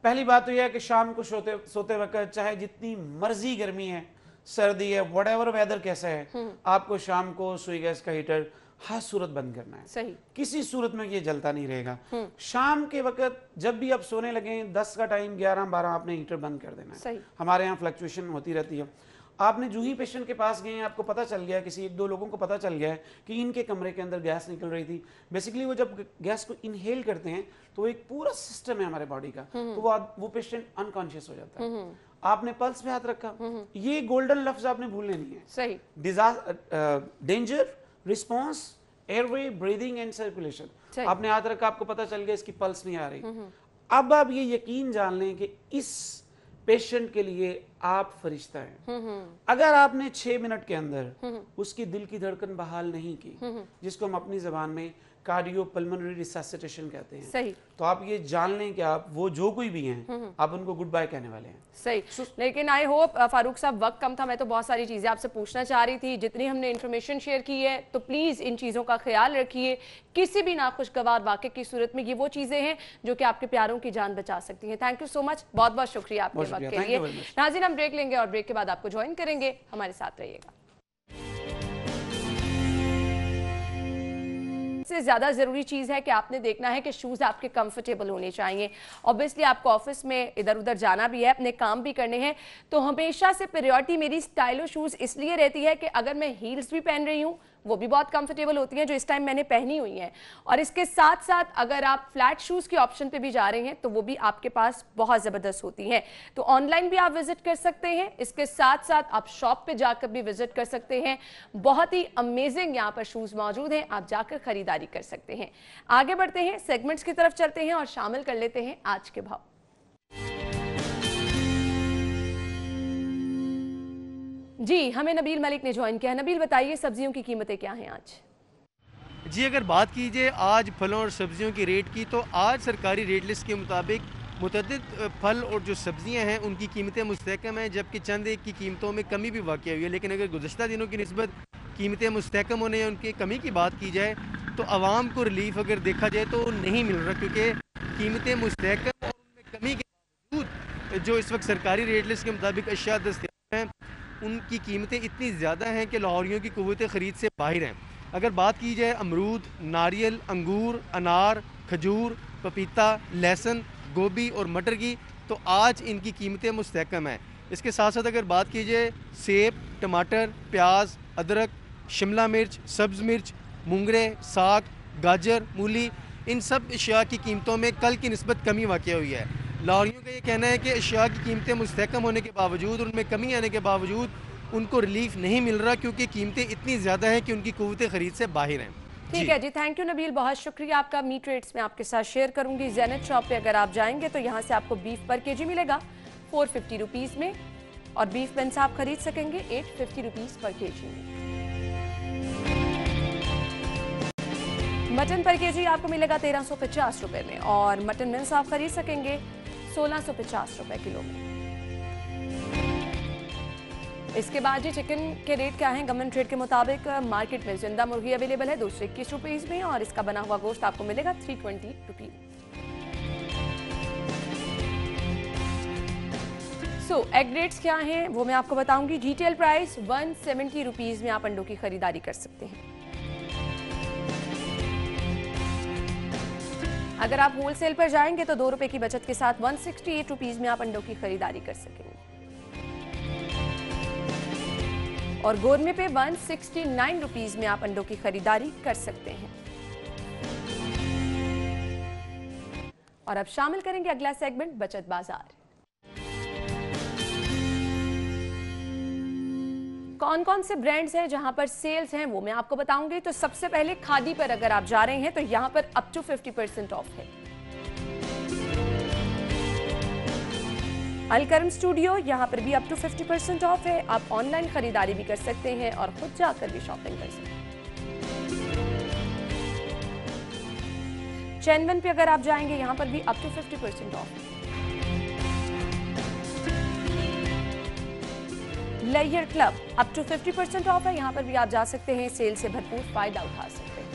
पहली बात तो यह है कि शाम को सोते वक्त, चाहे जितनी मर्जी गर्मी है, सर्दी है, व्हाटएवर वेदर कैसा है, आपको शाम को सुई गैस का हीटर हर सूरत बंद करना है।
सही,
किसी सूरत में ये जलता नहीं रहेगा। शाम के वक्त जब भी आप सोने लगे, 10 का टाइम, 11-12 आपने हीटर बंद कर देना है।
सही।
हमारे यहाँ फ्लक्चुएशन होती रहती है। आपने जो ही पेशेंट के पास गए, आपको पता चल गया, किसी 1-2 लोगों को पता चल गया है कि इनके कमरे के अंदर गैस निकल रही थी। बेसिकली वो जब गैस को इनहेल करते हैं तो एक पूरा सिस्टम है हमारे बॉडी का, तो वो पेशेंट अनकॉन्शियस हो जाता है। आपने पल्स पे हाथ रखा, ये गोल्डन लफ्ज आपने भूलने नहीं है।
सही।
Danger, response, airway, breathing and circulation. आपने हाथ रखा, आपको पता चल गया इसकी पल्स नहीं आ रही। अब आप ये यकीन जान लें कि इस पेशेंट के लिए आप फरिश्ता हैं। अगर आपने 6 मिनट के अंदर उसकी दिल की धड़कन बहाल नहीं की, जिसको हम अपनी जबान में कार्डियो पल्मोनरी रिससिटेशन कहते हैं,
सही,
तो आप ये जान लें कि आप वो जो कोई भी हैं, आप उनको गुड बाय कहने वाले हैं।
सही। लेकिन आई होप फारूक साहब, वक्त कम था, मैं तो बहुत सारी चीजें आपसे पूछना चाह रही थी, जितनी हमने इन्फॉर्मेशन शेयर की है, तो प्लीज इन चीजों का ख्याल रखिए। किसी भी नाखुशगवार वाक़े की सूरत में ये वो चीजें हैं जो कि आपके प्यारों की जान बचा सकती हैं। थैंक यू सो मच, बहुत बहुत शुक्रिया आपके वक्त के लिए। नाज़रीन, हम ब्रेक लेंगे और ब्रेक के बाद आपको ज्वाइन करेंगे, हमारे साथ रहिएगा। से ज्यादा जरूरी चीज है कि आपने देखना है कि शूज आपके कंफर्टेबल होने चाहिए। ऑब्वियसली आपको ऑफिस में इधर उधर जाना भी है, अपने काम भी करने हैं, तो हमेशा से प्रायोरिटी मेरी स्टाइलो शूज इसलिए रहती है कि अगर मैं हील्स भी पहन रही हूँ वो भी बहुत कंफर्टेबल होती हैं, जो इस टाइम मैंने पहनी हुई हैं, और इसके साथ साथ अगर आप फ्लैट शूज़ के ऑप्शन पे भी जा रहे हैं तो वो भी आपके पास बहुत ज़बरदस्त होती हैं। तो ऑनलाइन भी आप विजिट कर सकते हैं, इसके साथ साथ आप शॉप पे जाकर भी विजिट कर सकते हैं। बहुत ही अमेजिंग यहाँ पर शूज़ मौजूद हैं, आप जाकर खरीदारी कर सकते हैं। आगे बढ़ते हैं, सेगमेंट्स की तरफ चलते हैं और शामिल कर लेते हैं आज के भाव। जी, हमें नबील मलिक ने ज्वाइन किया। नबील, बताइए सब्जियों की कीमतें क्या हैं आज?
जी, अगर बात कीजिए आज फलों और सब्जियों की रेट की, तो आज सरकारी रेट लिस्ट के मुताबिक मुतअद्दिद फल और जो सब्ज़ियाँ हैं उनकी कीमतें मुस्तहकम हैं, जबकि चंद एक की कीमतों में कमी भी वाक़या हुई है। लेकिन अगर गुज़श्ता दिनों की निस्बत कीमतें मुस्तहकम होने या उनकी कमी की बात की जाए तो आवाम को रिलीफ अगर देखा जाए तो नहीं मिल रहा, क्योंकि कीमतें मुस्तहकम और उनमें कमी के बावजूद जो इस वक्त सरकारी रेट लिस्ट के मुताबिक अशिया दस्तयाब हैं उनकी कीमतें इतनी ज़्यादा हैं कि लाहौरियों की क़ुव्वत ख़रीद से बाहर हैं। अगर बात की जाए अमरूद, नारियल, अंगूर, अनार, खजूर, पपीता, लहसुन, गोभी और मटर की, तो आज इनकी कीमतें मुस्तहकम हैं। इसके साथ साथ अगर बात की जाए सेब, टमाटर, प्याज, अदरक, शिमला मिर्च, सब्ज़ मिर्च, मूंगरे, साग, गाजर, मूली, इन सब अशिया की कीमतों में कल की निस्बत कमी वाक़या हुई है। लाहौरियों का ये कहना है कि अशिया की कीमतें मुस्तहकम होने के बावजूद, उनमें कमी आने के बावजूद उनको रिलीफ नहीं मिल रहा, क्योंकि कीमतें इतनी ज़्यादा हैं कि उनकी क़ुव्वत ख़रीद से बाहर हैं।
ठीक है जी, थैंक यू नबील, बहुत शुक्रिया आपका। मीट रेट्स में आपके साथ शेयर करूंगी। ज़ैनत शॉप पे अगर आप जाएंगे तो यहाँ से आपको बीफ पर केजी मिलेगा 450 रुपीज़ में, और बीफ बेंस आप खरीद सकेंगे 850 रुपीज़ पर केजी में। मटन पर केजी आपको मिलेगा 1350 रुपये में, और मटन बेंस आप खरीद सकेंगे 1650 रुपये किलो में। इसके बाद जी चिकन के रेट क्या हैं? गवर्नमेंट रेट के मुताबिक मार्केट में जिंदा मुर्गी अवेलेबल है 221 रुपीज़ में, और इसका बना हुआ गोश्त आपको मिलेगा 320 रुपीज़। सो एग रेट्स क्या हैं वो मैं आपको बताऊंगी। रिटेल प्राइस 170 रुपीज़ में आप अंडों की खरीदारी कर सकते हैं। अगर आप होलसेल पर जाएंगे तो 2 रुपए की बचत के साथ 168 रुपीज़ में आप अंडों की खरीदारी कर सकेंगे, और गोरमे पे 169 रुपीज़ में आप अंडों की खरीदारी कर सकते हैं। और अब शामिल करेंगे अगला सेगमेंट, बचत बाजार। कौन कौन से ब्रांड्स हैं जहां पर सेल्स हैं वो मैं आपको बताऊंगी। तो सबसे पहले खादी पर अगर आप जा रहे हैं तो यहां पर अप टू 50% ऑफ है। अलकरम स्टूडियो, यहाँ पर भी अप टू 50% ऑफ है। आप ऑनलाइन खरीदारी भी कर सकते हैं और खुद जाकर भी शॉपिंग कर सकते हैं। चैनवन पे अगर आप जाएंगे यहाँ पर भी अप टू 50% ऑफ है। Layer club up to 50% off है, यहाँ पर भी आप जा सकते हैं, सेल से भरपूर फायदा उठा सकते हैं।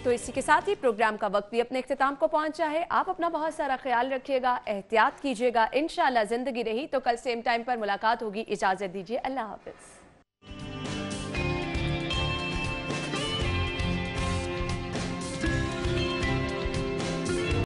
तो इसी के साथ ही प्रोग्राम का वक्त भी अपने इख्तिताम को पहुंचा है। आप अपना बहुत सारा ख्याल रखिएगा, एहतियात कीजिएगा। इंशाअल्लाह जिंदगी रही तो कल सेम टाइम पर मुलाकात होगी। इजाजत दीजिए, अल्लाह हाफिज।